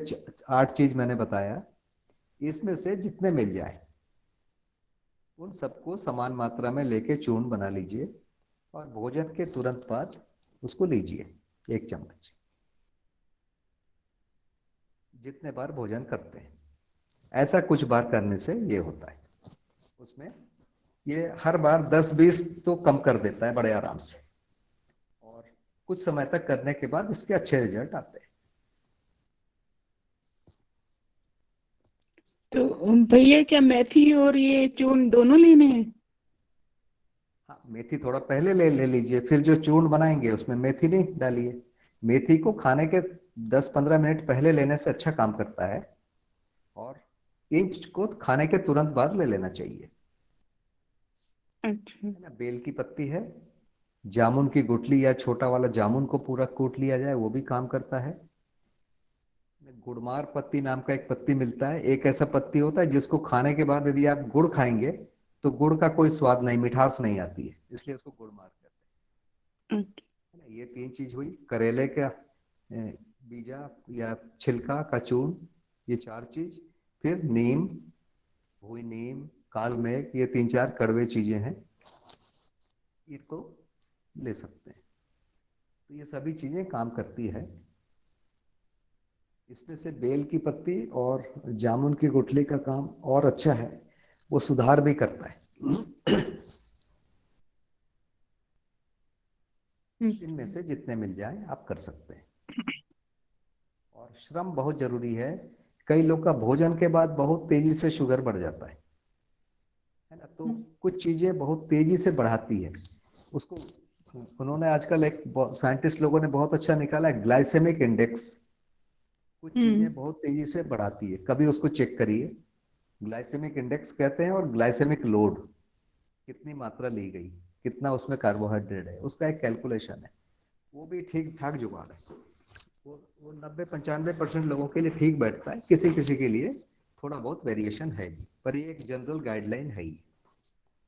8 चीज मैंने बताया। इसमें से जितने मिल जाए उन सबको समान मात्रा में लेके चूर्ण बना लीजिए, और भोजन के तुरंत बाद उसको लीजिए 1 चम्मच, जितने बार भोजन करते हैं। ऐसा कुछ बार करने से ये होता है। उसमें ये हर बार 10-20 तो कम कर देता है बड़े आराम से, और कुछ समय तक करने के बाद इसके अच्छे रिजल्ट आते हैं। तो भैया क्या मेथी और ये चूर्ण दोनों लेने हैं? हाँ, मेथी थोड़ा पहले ले लीजिए, फिर जो चूर्ण बनाएंगे उसमें मेथी नहीं डालिए। मेथी को खाने के 10-15 मिनट पहले लेने से अच्छा काम करता है, और इंच को खाने के तुरंत बाद ले लेना चाहिए। अच्छा। है ना, बेल की पत्ती है, जामुन की गुठली या छोटा वाला जामुन को पूरा कूट लिया जाए, वो भी काम करता है। गुड़मार पत्ती नाम का एक पत्ती मिलता है। एक ऐसा पत्ती होता है जिसको खाने के बाद यदि आप गुड़ खाएंगे तो गुड़ का कोई स्वाद नहीं, मिठास नहीं आती है, इसलिए उसको गुड़मार कहते हैं। अच्छा। है ना, ये 3 चीज हुई। करेले का बीजा या छिलका का चूर्ण, ये 4 चीज। फिर नीम, भुई नीम, काल मेघ, ये 3-4 कड़वे चीजें हैं, इनको ले सकते हैं। तो ये सभी चीजें काम करती है। इसमें से बेल की पत्ती और जामुन की गुठली का काम और अच्छा है, वो सुधार भी करता है। इनमें से जितने मिल जाए आप कर सकते हैं। और श्रम बहुत जरूरी है। कई लोग का भोजन के बाद बहुत तेजी से शुगर बढ़ जाता है ना, तो कुछ चीजें बहुत तेजी से बढ़ाती है उसको। उन्होंने आजकल एक साइंटिस्ट लोगों ने बहुत अच्छा निकाला है, ग्लाइसेमिक इंडेक्स। कुछ चीजें बहुत तेजी से बढ़ाती है, कभी उसको चेक करिए। ग्लाइसेमिक इंडेक्स कहते हैं, और ग्लाइसेमिक लोड, कितनी मात्रा ली गई, कितना उसमें कार्बोहाइड्रेट है, उसका एक कैलकुलेशन है। वो भी ठीक ठाक जुगाड़ है। वो 90-95% लोगों के लिए ठीक बैठता है, किसी किसी के लिए थोड़ा बहुत वेरिएशन है, पर ये एक जनरल गाइडलाइन है ही।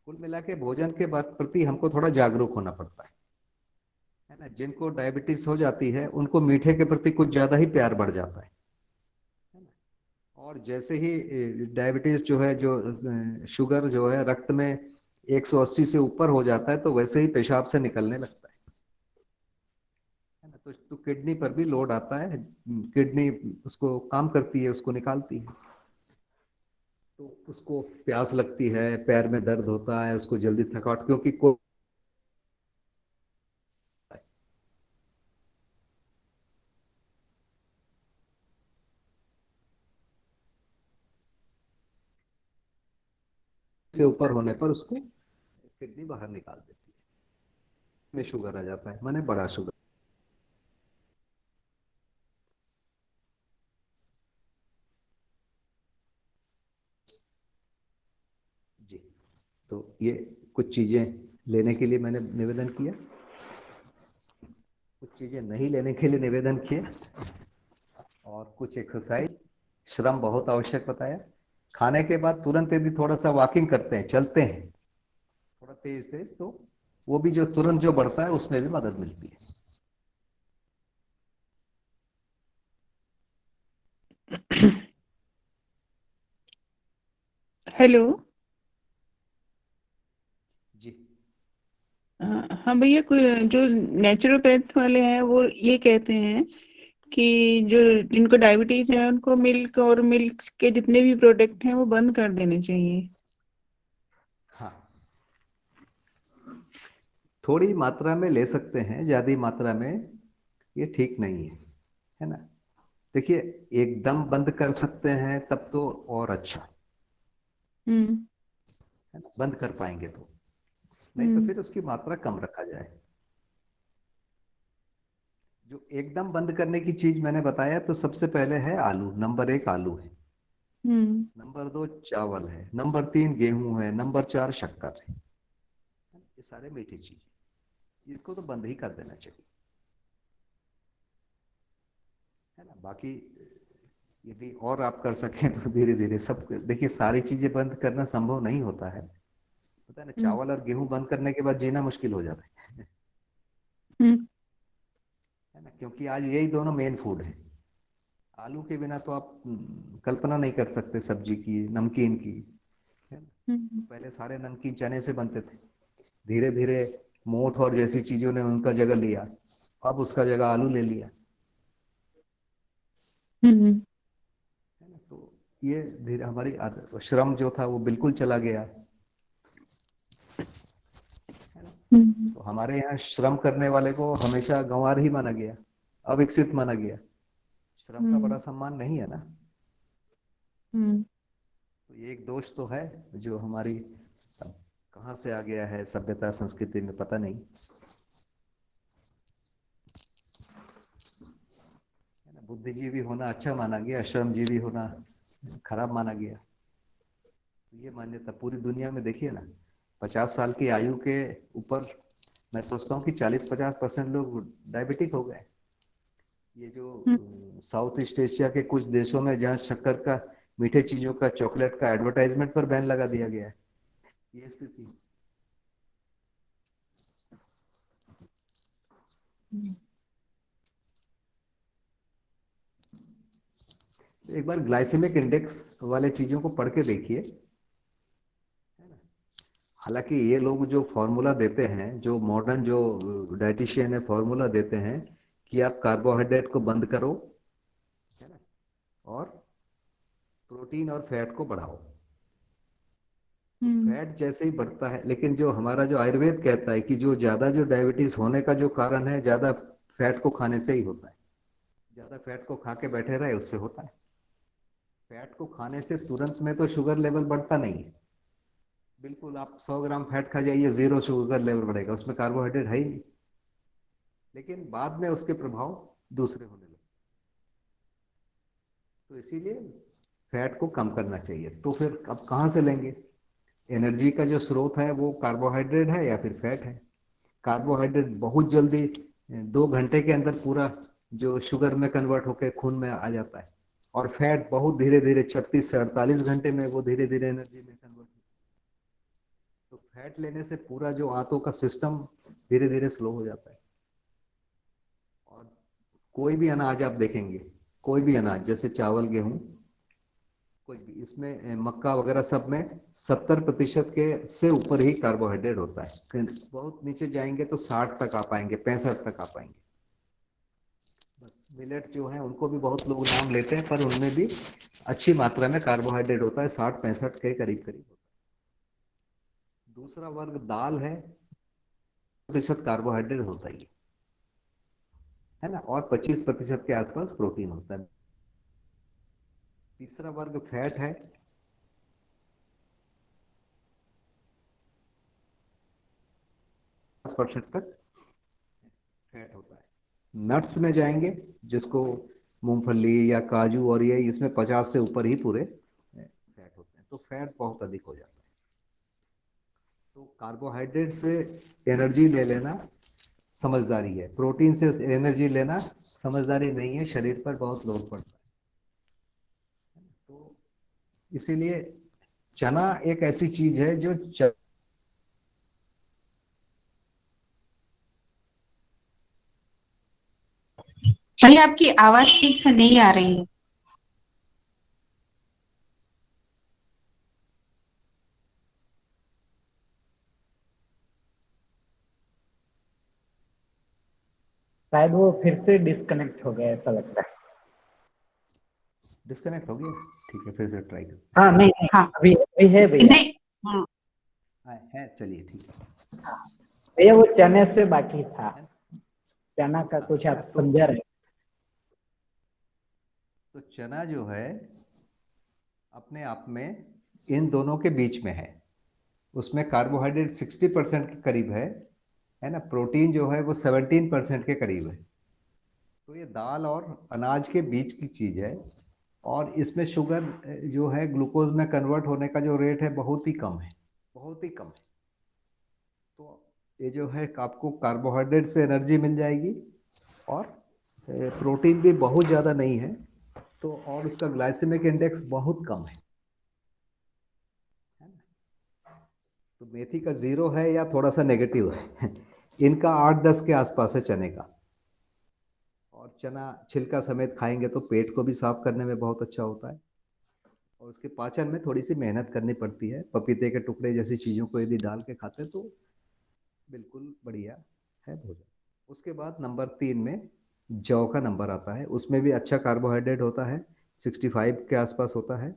कुल मिला के भोजन के बाद प्रति हमको थोड़ा जागरूक होना पड़ता है ना। जिनको डायबिटीज हो जाती है उनको मीठे के प्रति कुछ ज्यादा ही प्यार बढ़ जाता है ना। और जैसे ही डायबिटीज जो है, जो शुगर जो है रक्त में 180 से ऊपर हो जाता है, तो वैसे ही पेशाब से निकलने लगता है ना। तो किडनी पर भी लोड आता है, किडनी उसको काम करती है, उसको निकालती है। तो उसको प्यास लगती है, पैर में दर्द होता है, उसको जल्दी थकावट, क्योंकि को से ऊपर होने पर उसको किडनी बाहर निकाल देती है, में शुगर आ जाता है, माने बड़ा शुगर। जी, तो ये कुछ चीजें लेने के लिए मैंने निवेदन किया, कुछ चीजें नहीं लेने के लिए निवेदन किया, और कुछ एक्सरसाइज, श्रम बहुत आवश्यक बताया। खाने के बाद तुरंत यदि थोड़ा सा वॉकिंग करते हैं, चलते हैं थोड़ा तेज तेज, तो वो भी जो तुरंत जो बढ़ता है उसमें भी मदद मिलती है। हेलो। जी। हाँ हाँ भैया, जो नेचुरोपैथ वाले हैं वो ये कहते हैं कि जो जिनको डायबिटीज है उनको मिल्क और मिल्क के जितने भी प्रोडक्ट हैं वो बंद कर देने चाहिए। हाँ, थोड़ी मात्रा में ले सकते हैं, ज्यादा मात्रा में ये ठीक नहीं है ना। देखिए, एकदम बंद कर सकते हैं तब तो और अच्छा हम्म। है ना, बंद कर पाएंगे तो। नहीं तो हम्म। फिर उसकी मात्रा कम रखा जाए। जो एकदम बंद करने की चीज मैंने बताया, तो सबसे पहले है आलू, नंबर 1 आलू है, हम्म। नंबर 2 चावल है, नंबर 3 गेहूं है, नंबर 4 शक्कर है। ये सारे मीठी चीज। इसको तो बंद ही कर देना चाहिए, है ना। बाकी यदि और आप कर सकें तो धीरे धीरे सब, देखिए सारी चीजें बंद करना संभव नहीं होता है, पता है ना। चावल और गेहूं बंद करने के बाद जीना मुश्किल हो जाता हम्म है ना, क्योंकि आज यही दोनों मेन फूड है। आलू के बिना तो आप कल्पना नहीं कर सकते सब्जी की, नमकीन की, है ना। तो हम्म पहले सारे नमकीन चने से बनते थे, धीरे धीरे मोठ और जैसी चीजों ने उनका जगह लिया, अब उसका जगह आलू ले लिया, हम्म है ना। तो ये धीरे हमारी श्रम जो था वो बिल्कुल चला गया, है ना। हम्म तो हमारे यहाँ श्रम करने वाले को हमेशा गंवार ही माना गया, अविकसित माना गया, श्रम का बड़ा सम्मान नहीं है ना। हम्म तो ये एक दोष तो है जो हमारी अब कहाँ से आ गया है सभ्यता संस्कृति में, पता नहीं, है ना। बुद्धिजीवी होना अच्छा माना गया, श्रमजीवी होना खराब माना गया। तो ये मान्यता पूरी दुनिया में देखिए ना, 50 साल की आयु के ऊपर मैं सोचता हूँ कि 40-50% लोग डायबिटिक हो गए। ये जो साउथ ईस्ट एशिया के कुछ देशों में जहाँ शक्कर का, मीठे चीजों का, चॉकलेट का एडवर्टाइजमेंट पर बैन लगा दिया गया है, ये स्थिति। एक बार ग्लाइसेमिक इंडेक्स वाले चीजों को पढ़ के देखिए, है ना। हालांकि ये लोग जो फॉर्मूला देते हैं, जो मॉडर्न जो डाइटिशियन है फॉर्मूला देते हैं कि आप कार्बोहाइड्रेट को बंद करो, है ना, और प्रोटीन और फैट को बढ़ाओ। तो फैट जैसे ही बढ़ता है, लेकिन जो हमारा जो आयुर्वेद कहता है कि जो ज्यादा जो डायबिटीज होने का जो कारण है ज्यादा फैट को खाने से ही होता है, ज्यादा फैट को खा के बैठे रहे उससे होता है। फैट को खाने से तुरंत में तो शुगर लेवल बढ़ता नहीं है, बिल्कुल आप 100 ग्राम फैट खा जाइए, जीरो शुगर लेवल बढ़ेगा, उसमें कार्बोहाइड्रेट है ही नहीं, लेकिन बाद में उसके प्रभाव दूसरे होने लगते। तो इसीलिए फैट को कम करना चाहिए। तो फिर अब कहाँ से लेंगे? एनर्जी का जो स्रोत है वो कार्बोहाइड्रेट है या फिर फैट है? कार्बोहाइड्रेट बहुत जल्दी 2 घंटे के अंदर पूरा जो शुगर में कन्वर्ट होकर खून में आ जाता है, और फैट बहुत धीरे धीरे 36 से 48 घंटे में वो धीरे धीरे एनर्जी में कन्वर्ट होता है। तो फैट लेने से पूरा जो आंतों का सिस्टम धीरे धीरे स्लो हो जाता है। और कोई भी अनाज आप देखेंगे, कोई भी अनाज जैसे चावल, गेहूं, कोई भी, इसमें मक्का वगैरह सब में 70% के से ऊपर ही कार्बोहाइड्रेट होता है। बहुत नीचे जाएंगे तो 60 तक आ पाएंगे, 65 तक आ पाएंगे। बस मिलेट जो है उनको भी बहुत लोग नाम लेते हैं, पर उनमें भी अच्छी मात्रा में कार्बोहाइड्रेट होता है, 60-65 के करीब करीब होता है। दूसरा वर्ग दाल है, 25% कार्बोहाइड्रेट होता ही है ना, और 25% के आसपास प्रोटीन होता है। तीसरा वर्ग फैट है, 50% तक फैट होता है। नट्स में जाएंगे, जिसको मूंगफली या काजू और ये, इसमें 50 से ऊपर ही पूरे फैट होते हैं, तो फैट बहुत अधिक हो जाता है। तो कार्बोहाइड्रेट से एनर्जी ले लेना समझदारी है, प्रोटीन से एनर्जी लेना समझदारी नहीं है, शरीर पर बहुत लोड पड़ता है। तो इसीलिए चना एक ऐसी चीज है जो भाई आपकी आवाज ठीक से नहीं आ रही है। शायद वो फिर से डिस्कनेक्ट हो गया, ऐसा लगता है। डिस्कनेक्ट हो गया, ठीक है फिर से ट्राई कर। हाँ नहीं नहीं, हाँ अभी अभी है भैया। नहीं, हाँ है, चलिए ठीक है। भैया वो चने से बाकी था, है ना? चना का कुछ है ना, आप समझा रहे। तो चना जो है अपने आप में इन दोनों के बीच में है, उसमें कार्बोहाइड्रेट 60% के करीब है ना, प्रोटीन जो है वो 17% के करीब है। तो ये दाल और अनाज के बीच की चीज है, और इसमें शुगर जो है ग्लूकोज में कन्वर्ट होने का जो रेट है बहुत ही कम है, बहुत ही कम है। तो ये जो है आपको कार्बोहाइड्रेट से एनर्जी मिल जाएगी और प्रोटीन भी बहुत ज़्यादा नहीं है, तो और उसका ग्लाइसेमिक इंडेक्स बहुत कम है ना? तो मेथी का 0 है या थोड़ा सा नेगेटिव है इनका 8-10 के आसपास है चने का। और चना छिलका समेत खाएंगे तो पेट को भी साफ करने में बहुत अच्छा होता है और उसके पाचन में थोड़ी सी मेहनत करनी पड़ती है। पपीते के टुकड़े जैसी चीज़ों को यदि डाल के खाते तो बिल्कुल बढ़िया है भोजन। उसके बाद नंबर 3 में जौ का नंबर आता है, उसमें भी अच्छा कार्बोहाइड्रेट होता है, 65 के आसपास होता है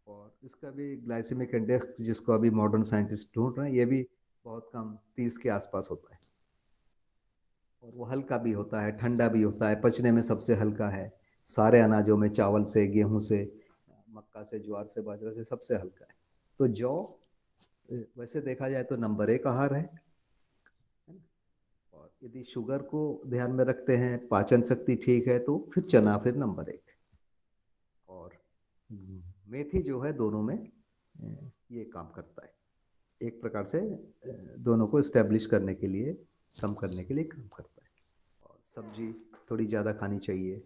और इसका भी ग्लाइसेमिक इंडेक्स जिसको अभी मॉडर्न साइंटिस्ट ढूंढ रहे हैं ये भी बहुत कम 30 के आसपास होता है और वो हल्का भी होता है, ठंडा भी होता है, पचने में सबसे हल्का है सारे अनाजों में, चावल से, गेहूं से, मक्का से, ज्वार से, बाजरा से सबसे हल्का है। तो जौ वैसे देखा जाए तो नंबर 1 आहार है ना? और यदि शुगर को ध्यान में रखते हैं, पाचन शक्ति ठीक है तो फिर चना फिर नंबर 1 और मेथी जो है दोनों में ये काम करता है, एक प्रकार से दोनों को इस्टेब्लिश करने के लिए, कम करने के लिए काम करता है। और सब्जी थोड़ी ज़्यादा खानी चाहिए,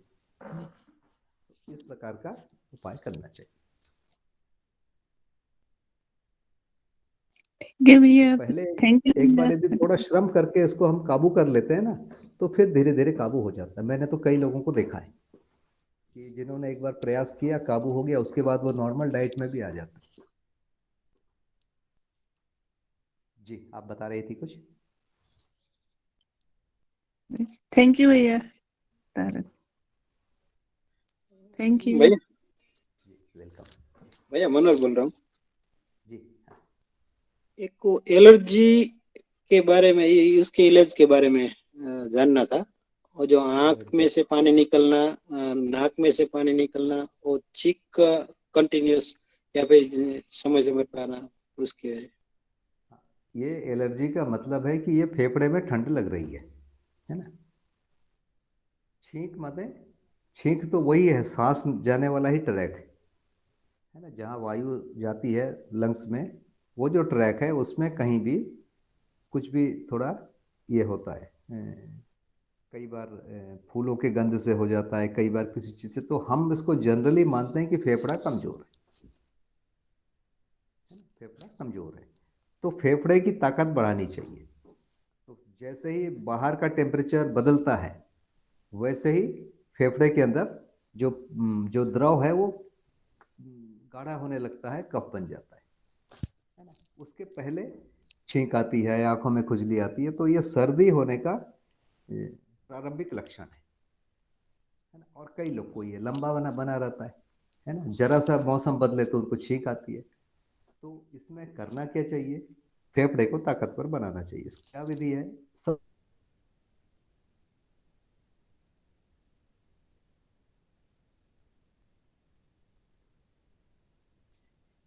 इस प्रकार का उपाय करना चाहिए। भैया, पहले थैंक यू एक बार भैया। यदि थोड़ा श्रम करके इसको हम काबू कर लेते हैं ना तो फिर धीरे धीरे काबू हो जाता है। मैंने तो कई लोगों को देखा है कि जिन्होंने एक बार प्रयास किया, काबू हो गया, उसके बाद वो नॉर्मल डाइट में भी आ जाता है। जी आप बता रही थी कुछ? थैंक यू भैया, थैंक यू। भैया वेलकम। भैया मनोज बोल रहा हूँ। जी एक को एलर्जी के बारे में, ये उसके इलाज के बारे में जानना था। और जो आंख में से पानी निकलना, नाक में से पानी निकलना, वो छींक कंटिन्यूस या फिर समय समय पर आना, उसके ये एलर्जी का मतलब है कि ये फेफड़े में ठंड लग रही है ना? छींक मतलब, छींक तो वही है, सांस जाने वाला ही ट्रैक है ना, जहाँ वायु जाती है लंग्स में, वो जो ट्रैक है उसमें कहीं भी कुछ भी थोड़ा ये होता है। कई बार फूलों के गंध से हो जाता है, कई बार किसी चीज़ से, तो हम इसको जनरली मानते हैं कि फेफड़ा कमज़ोर है ना? फेफड़ा कमज़ोर है तो फेफड़े की ताकत बढ़ानी चाहिए। तो जैसे ही बाहर का टेम्परेचर बदलता है वैसे ही फेफड़े के अंदर जो जो द्रव है वो गाढ़ा होने लगता है, कफ बन जाता है ना? उसके पहले छींक आती है, आंखों में खुजली आती है, तो ये सर्दी होने का प्रारंभिक लक्षण है ना? और कई लोग को ये लंबा बना बना रहता है ना? जरा सा मौसम बदले तो उनको छींक आती है। तो इसमें करना क्या चाहिए? फेफड़े को ताकतवर बनाना चाहिए। इसकी क्या विधि है? सब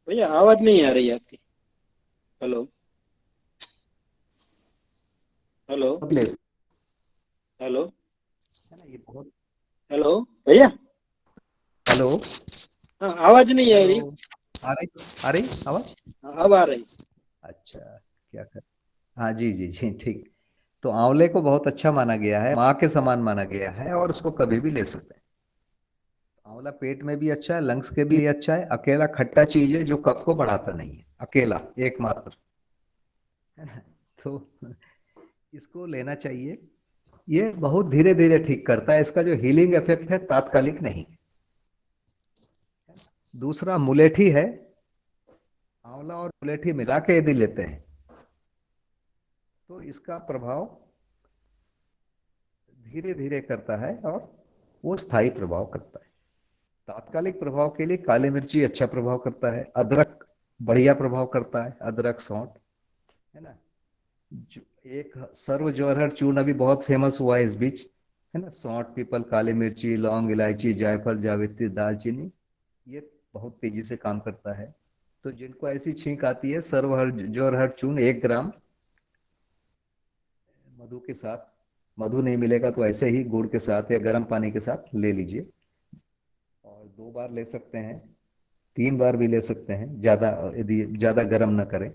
भैया आवाज नहीं आ रही है आपकी। हेलो हेलो ले हेलो है ना, ये बहुत। हेलो भैया, हेलो हाँ आवाज नहीं आ हेलो, रही। आ रही आवाज? अब आ रही। अच्छा, क्या कर, हाँ जी जी जी ठीक। तो आंवले को बहुत अच्छा माना गया है, माँ के समान माना गया है और उसको कभी भी ले सकते हैं। आंवला पेट में भी अच्छा है, लंग्स के भी अच्छा है, अकेला खट्टा चीज है जो कफ को बढ़ाता नहीं है, अकेला एकमात्र है ना? तो इसको लेना चाहिए। ये बहुत धीरे धीरे ठीक करता है, इसका जो हीलिंग इफेक्ट है तात्कालिक नहीं है। दूसरा मुलेठी है, आंवला और मुलेठी मिला के यदि लेते हैं तो इसका प्रभाव धीरे धीरे करता है और वो स्थायी प्रभाव करता है। तात्कालिक प्रभाव के लिए काली मिर्ची अच्छा प्रभाव करता है, अदरक बढ़िया प्रभाव करता है, अदरक सौंठ है ना। एक सर्व जवाहर चूर्ण अभी बहुत फेमस हुआ है इस बीच, है ना, सौंठ, पीपल, काली मिर्ची, लौंग, इलायची, जायफल, जावित्री, दालचीनी, ये बहुत तेजी से काम करता है। तो जिनको ऐसी छींक आती है, सर्वहर जवाहर चूर्ण 1 ग्राम मधु के साथ, मधु नहीं मिलेगा तो ऐसे ही गुड़ के साथ या गर्म पानी के साथ ले लीजिए और 2 बार ले सकते हैं, 3 बार भी ले सकते हैं, ज़्यादा यदि ज़्यादा गर्म ना करें।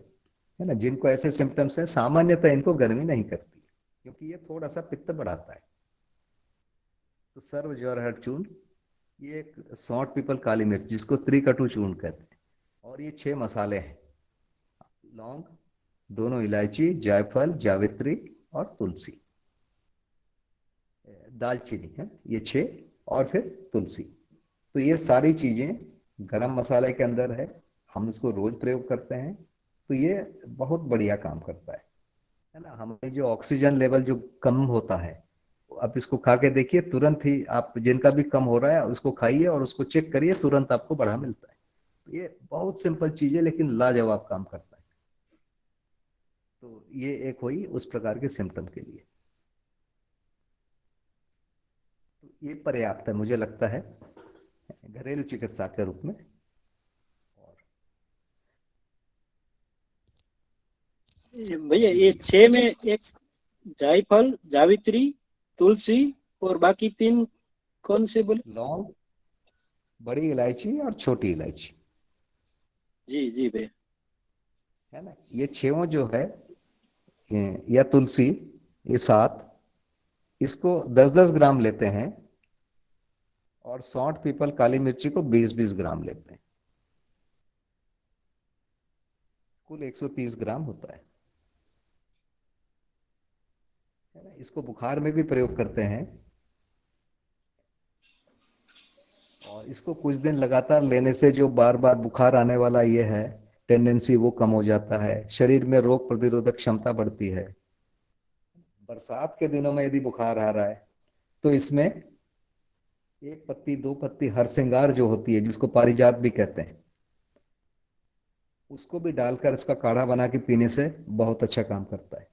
है ना। जिनको ऐसे सिम्टम्स हैं सामान्यतः इनको गर्मी नहीं करती क्योंकि ये थोड़ा सा पित्त बढ़ाता है। तो सर्व ज्वर हर चूर्ण, ये एक सौंठ पीपल काली मिर्च जिसको त्रिकटु चूर्ण कहते हैं, और ये 6 मसाले हैं, लौंग, दोनों इलायची, जायफल, जावित्री और तुलसी, दालचीनी है, ये 6, और फिर तुलसी। तो ये सारी चीजें गरम मसाले के अंदर है, हम इसको रोज प्रयोग करते हैं, तो ये बहुत बढ़िया काम करता है ना। हमारे जो ऑक्सीजन लेवल जो कम होता है, आप इसको खा के देखिए, तुरंत ही आप जिनका भी कम हो रहा है उसको खाइए और उसको चेक करिए, तुरंत आपको बढ़ा मिलता है। तो ये बहुत सिंपल चीज है लेकिन लाजवाब काम करता है। तो ये एक हुई उस प्रकार के सिम्टम के लिए, तो ये पर्याप्त है मुझे लगता है घरेलू चिकित्सा के रूप में। भैया ये 6 में एक जायफल, जावित्री, तुलसी और बाकी 3 कौन से बोले? लौंग, बड़ी इलायची और छोटी इलायची। जी जी भैया। है ना, ये 6 जो है या तुलसी, ये 7, इसको 10-10 ग्राम लेते हैं, और सौंठ पीपल काली मिर्ची को 20-20 ग्राम लेते हैं, कुल 130 ग्राम होता है ना। इसको बुखार में भी प्रयोग करते हैं, और इसको कुछ दिन लगातार लेने से जो बार बार बुखार आने वाला ये है टेंडेंसी, वो कम हो जाता है, शरीर में रोग प्रतिरोधक क्षमता बढ़ती है। बरसात के दिनों में यदि बुखार आ रहा है तो इसमें 1 पत्ती 2 पत्ती हरसिंगार जो होती है, जिसको पारिजात भी कहते हैं, उसको भी डालकर इसका काढ़ा बना के पीने से बहुत अच्छा काम करता है।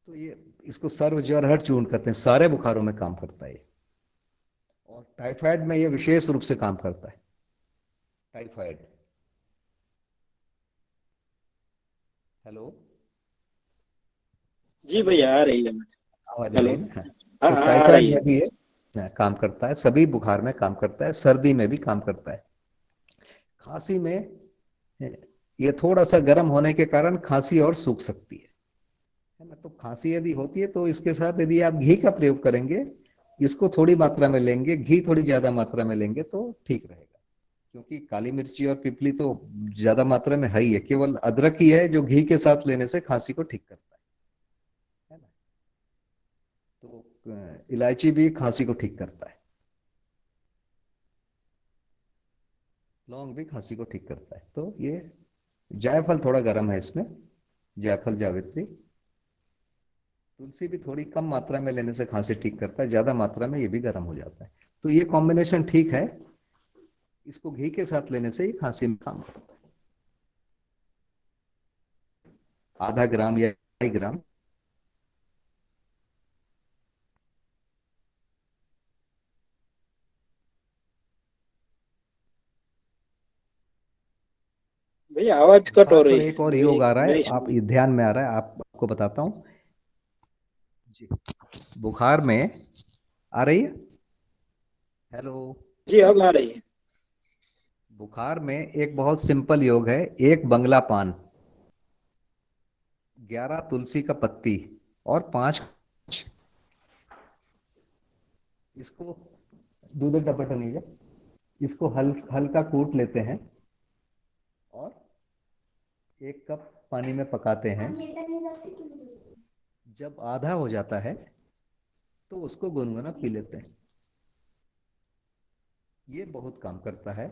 तो ये इसको सर्व ज्वर हर चूर्ण कहते हैं, सारे बुखारों में काम करता है ये। और टाइफाइड में ये विशेष रूप से काम करता है, टाइफाइड। हेलो जी भैया आ रही है आवाज आ रही है ना। हाँ तो हाँ आ टाइफाइड रही है। में भी ये काम करता है, सभी बुखार में काम करता है, सर्दी में भी काम करता है। खांसी में ये थोड़ा सा गर्म होने के कारण खांसी और सूख सकती है ना। तो खांसी यदि होती है तो इसके साथ यदि आप घी का प्रयोग करेंगे, इसको थोड़ी मात्रा में लेंगे, घी थोड़ी ज्यादा मात्रा में लेंगे तो ठीक रहेगा, क्योंकि काली मिर्ची और पिपली तो ज्यादा मात्रा में है ही है, केवल अदरक ही है जो घी के साथ लेने से खांसी को ठीक करता है ना। तो इलायची भी खांसी को ठीक करता है, लौंग भी खांसी को ठीक करता है। तो ये जायफल थोड़ा गर्म है इसमें, जायफल, जावित्री, तुलसी भी थोड़ी कम मात्रा में लेने से खांसी ठीक करता है, ज्यादा मात्रा में ये भी गर्म हो जाता है। तो ये कॉम्बिनेशन ठीक है, इसको घी के साथ लेने से ही खांसी में काम करता है। आधा ग्राम या 2 ग्राम। भैया आवाज कट हो बुखार पर रही एक है, और अभी योग आ रहा है, नहीं आप सुनी। ध्यान में आ रहा है, आपको बताता हूं जी। बुखार में आ रही है, हेलो। जी अब आ रही है। बुखार में एक बहुत सिंपल योग है, 1 बंगला पान, 11 तुलसी का पत्ती और 5, इसको दूध टपट नहीं है, इसको हल्का कूट लेते हैं और 1 कप पानी में पकाते हैं। जब आधा हो जाता है तो उसको गुनगुना पी लेते हैं। ये बहुत काम करता है,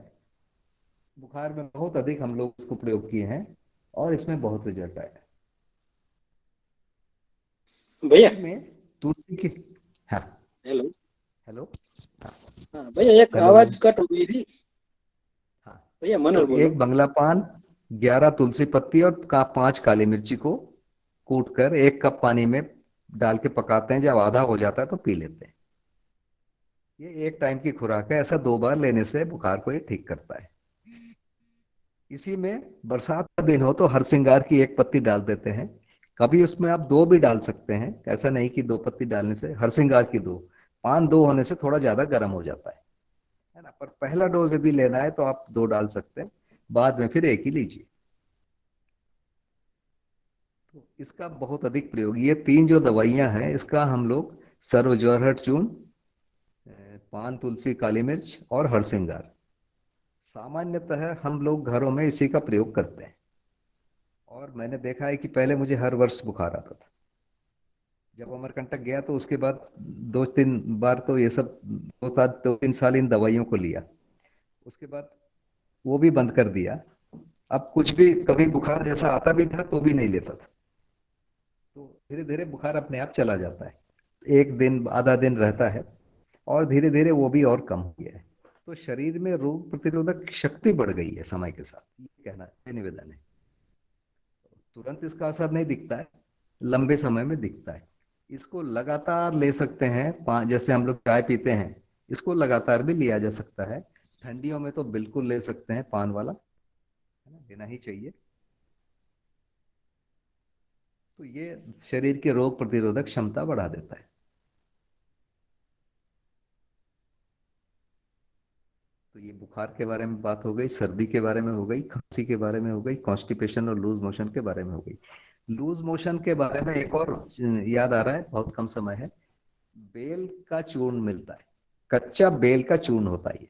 बुखार में बहुत अधिक हम लोग इसको प्रयोग किए हैं और इसमें बहुत रिजल्ट आया भैया में तुलसी की। हाँ हेलो। हेलो। हाँ हाँ भैया एक हेलो। आवाज कट हो गई थी। हाँ भैया तो मनोहर बोलो। 1 बंगला पान, 11 तुलसी पत्ती और 5 काली मिर्ची को कूट कर 1 कप पानी में डाल के पकाते हैं, जब आधा हो जाता है तो पी लेते हैं। ये एक टाइम की खुराक है, ऐसा 2 बार लेने से बुखार को ये ठीक करता है। इसी में बरसात का दिन हो तो हरसिंगार की 1 पत्ती डाल देते हैं, कभी उसमें आप 2 भी डाल सकते हैं, ऐसा नहीं कि 2 पत्ती डालने से, हरसिंगार की 2, पान 2 होने से थोड़ा ज्यादा गर्म हो जाता है है ना। पर पहला डोज यदि लेना है तो आप 2 डाल सकते हैं, बाद में फिर 1 ही लीजिए। तो इसका बहुत अधिक प्रयोग, ये 3 जो दवाइयां हैं इसका हम लोग सर्व ज्वारहट चूर्ण, पान तुलसी काली मिर्च और हरसिंगार, सामान्यतः हम लोग घरों में इसी का प्रयोग करते हैं। और मैंने देखा है कि पहले मुझे हर वर्ष बुखार आता था। जब अमरकंटक गया तो उसके बाद 2-3 बार तो ये सब 2-3 साल इन दवाइयों को लिया, उसके बाद वो भी बंद कर दिया। अब कुछ भी कभी बुखार जैसा आता भी था तो भी नहीं लेता था। तो धीरे धीरे बुखार अपने आप चला जाता है, 1 दिन आधा दिन रहता है और धीरे धीरे वो भी और कम हो गया है। तो शरीर में रोग प्रतिरोधक शक्ति बढ़ गई है समय के साथ, ये कहना है, निवेदन है। तुरंत इसका असर नहीं दिखता है, लंबे समय में दिखता है। इसको लगातार ले सकते हैं, जैसे हम लोग चाय पीते हैं, इसको लगातार भी लिया जा सकता है। ठंडियों में तो बिल्कुल ले सकते हैं, पान वाला है ना, लेना ही चाहिए। तो ये शरीर की रोग प्रतिरोधक क्षमता बढ़ा देता है। तो ये बुखार के बारे में बात हो गई, सर्दी के बारे में हो गई, खांसी के बारे में हो गई, कॉन्स्टिपेशन और लूज मोशन के बारे में हो गई। लूज मोशन के बारे में एक और याद आ रहा है, बहुत कम समय है। बेल का चूर्ण मिलता है, कच्चा बेल का चूर्ण होता है ये।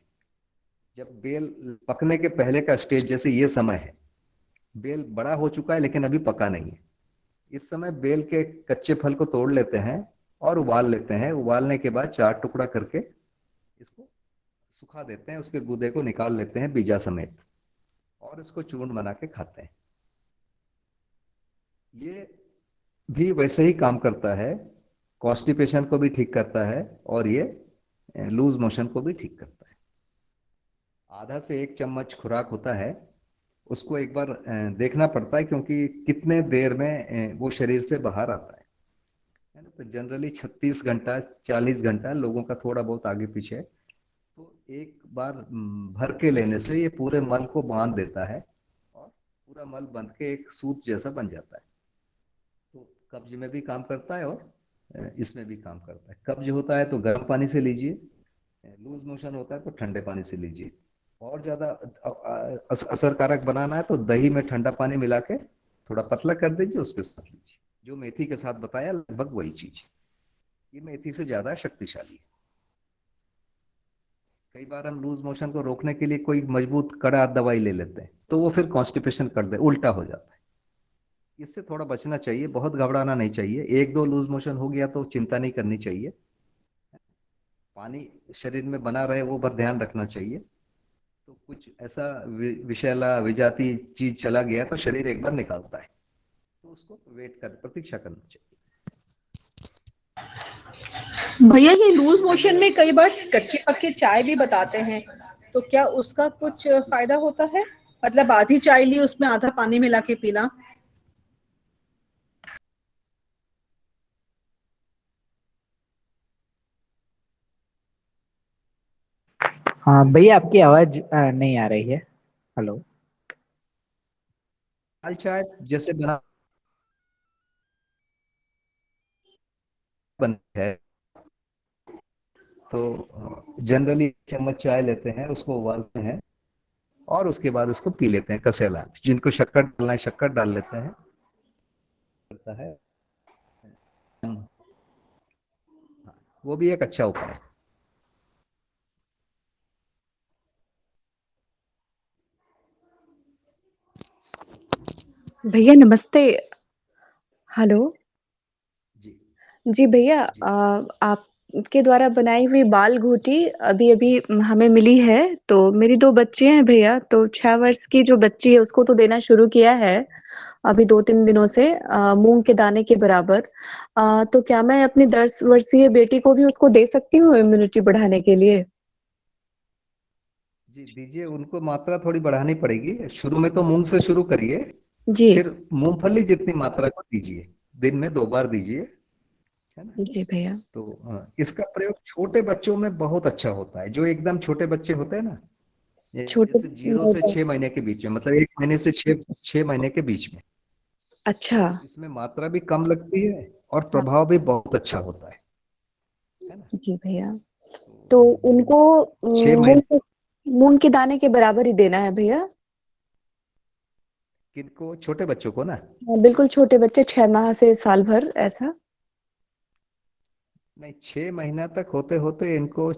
जब बेल पकने के पहले का स्टेज, जैसे ये समय है, बेल बड़ा हो चुका है लेकिन अभी पका नहीं है, इस समय बेल के कच्चे फल को तोड़ लेते हैं और उबाल लेते हैं। उबालने के बाद 4 टुकड़ा करके इसको सुखा देते हैं, उसके गूदे को निकाल लेते हैं बीजा समेत, और इसको चूर्ण बना के खाते हैं। ये भी वैसे ही काम करता है, कॉन्स्टिपेशन को भी ठीक करता है और ये लूज मोशन को भी ठीक करता है। आधा से 1 चम्मच खुराक होता है, उसको एक बार देखना पड़ता है, क्योंकि कितने देर में वो शरीर से बाहर आता है ना। तो जनरली 36 घंटा 40 घंटा, लोगों का थोड़ा बहुत आगे पीछे। तो एक बार भर के लेने से ये पूरे मल को बांध देता है और पूरा मल बंध के एक सूत जैसा बन जाता है। तो कब्ज में भी काम करता है और इसमें भी काम करता है। कब्ज होता है तो गर्म पानी से लीजिए, लूज मोशन होता है तो ठंडे पानी से लीजिए। और ज्यादा असरकारक बनाना है तो दही में ठंडा पानी मिला के थोड़ा पतला कर दीजिए, उसके साथ लीजिए। जो मेथी के साथ बताया लगभग वही चीज है, ये मेथी से ज्यादा शक्तिशाली है। कई बार हम लूज मोशन को रोकने के लिए कोई मजबूत कड़ा दवाई ले लेते हैं तो वो फिर कॉन्स्टिपेशन कर दे, उल्टा हो जाता है। इससे थोड़ा बचना चाहिए, बहुत घबराना नहीं चाहिए। 1-2 लूज मोशन हो गया तो चिंता नहीं करनी चाहिए, पानी शरीर में बना रहे वो पर ध्यान रखना चाहिए। तो कुछ ऐसा विषैला विजाती चीज चला गया तो शरीर एक बार निकालता है, तो उसको वेट कर प्रतीक्षा करना चाहिए। भैया ये लूज मोशन में कई बार कच्चे पक्के चाय भी बताते हैं, तो क्या उसका कुछ फायदा होता है? मतलब आधी चाय ली, उसमें आधा पानी मिला के पीना। हाँ भैया, आपकी आवाज नहीं आ रही है। हेलो। लाल चाय जैसे बनती है तो जनरली चम्मच चाय लेते हैं, उसको उबालते हैं और उसके बाद उसको पी लेते हैं कसेला। जिनको शक्कर डालना है शक्कर डाल लेते हैं, करता है। वो भी एक अच्छा उपाय है। भैया नमस्ते। हेलो। जी जी भैया, आपके द्वारा बनाई हुई बाल घोटी अभी अभी हमें मिली है। तो मेरी 2 बच्चे हैं भैया, तो 6 वर्ष की जो बच्ची है उसको तो देना शुरू किया है अभी 2-3 दिनों से, मूंग के दाने के बराबर। तो क्या मैं अपनी 10 वर्षीय बेटी को भी उसको दे सकती हूँ इम्यूनिटी बढ़ाने के लिए? जी दीजिए, उनको मात्रा थोड़ी बढ़ानी पड़ेगी। शुरू में तो मूंग से शुरू करिए, जी फिर मूंगफली जितनी मात्रा को दीजिए, दिन में 2 बार दीजिए, है ना। जी भैया। तो इसका प्रयोग छोटे बच्चों में बहुत अच्छा होता है, जो एकदम छोटे बच्चे होते हैं ना, छोटे। जैसे 0 से 6 महीने के बीच में, मतलब 1 महीने से 6 महीने के बीच में। अच्छा। इसमें मात्रा भी कम लगती है और प्रभाव भी बहुत अच्छा होता है ना। जी भैया। तो उनको 6 महीने मूंग के दाने के बराबर ही देना है भैया। किनको, छोटे बच्चों को ना? हाँ, बिल्कुल छोटे बच्चे 6 माह से साल भर ऐसा। नहीं, 6 महीना तक होते होते इनको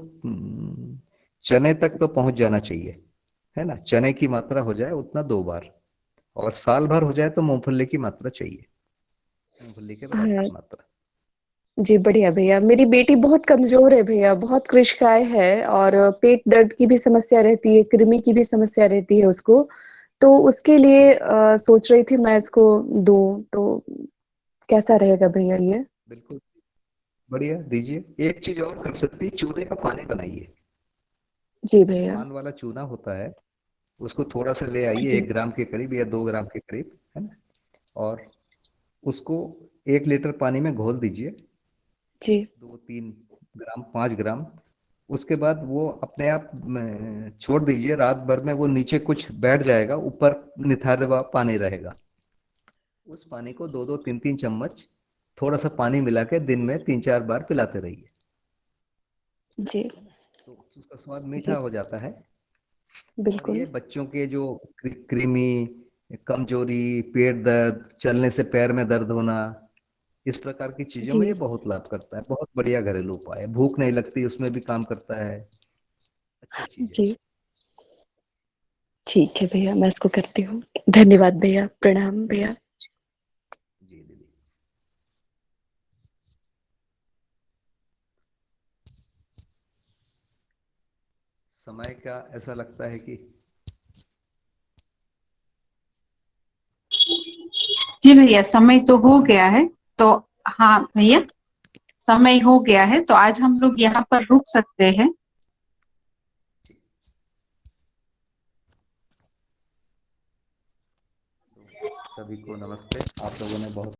चने तक तो पहुंच जाना चाहिए, है ना? चने की मात्रा हो जाए उतना 2 बार, और साल भर हो जाए तो मूंगफली की मात्रा चाहिए, मूंगफली के बराबर हाँ की मात्रा। जी, बढ़िया भैया। मेरी बेटी बहुत कमजोर है भैया, बहुत कृशकाय है और पेट दर्द की भी समस्या रहती है, कृमि की भी समस्या रहती है उसको। तो उसके लिए सोच रही थी मैं इसको दूं, तो कैसा रहेगा भैया ये? बिल्कुल बढ़िया, दीजिए। एक चीज और कर सकती है, चूने का पानी बनाइए। जी भैया। पान वाला चूना होता है, उसको थोड़ा सा ले आइए, जी 1 ग्राम के करीब या 2 ग्राम के करीब, है ना? और उसको 1 लीटर पानी में घोल दीजिए, जी 2-3 ग्राम, 5 ग्राम। उसके बाद वो अपने आप छोड़ दीजिए, रात भर में वो नीचे कुछ बैठ जाएगा, ऊपर निथार हुआ पानी रहेगा। उस पानी को 2-2, 3-3 चम्मच थोड़ा सा पानी मिला के दिन में 3-4 बार पिलाते रहिए, जी है ना? तो उसका स्वाद मीठा जी हो जाता है। और बिल्कुल। ये बच्चों के जो कृमि, कमजोरी, पेट दर्द, चलने से पैर में दर्द होना, इस प्रकार की चीजों में ये जी बहुत लाभ करता है। बहुत बढ़िया घरेलू उपाय है, भूख नहीं लगती उसमें भी काम करता है, अच्छी चीज है। जी ठीक है भैया, मैं इसको करती हूँ। धन्यवाद भैया, प्रणाम भैया। जी दीदी। समय का ऐसा लगता है कि जी भैया, समय तो हो गया है। तो हाँ भैया, समय हो गया है, तो आज हम लोग यहाँ पर रुक सकते हैं। सभी को नमस्ते। आप लोगों ने बहुत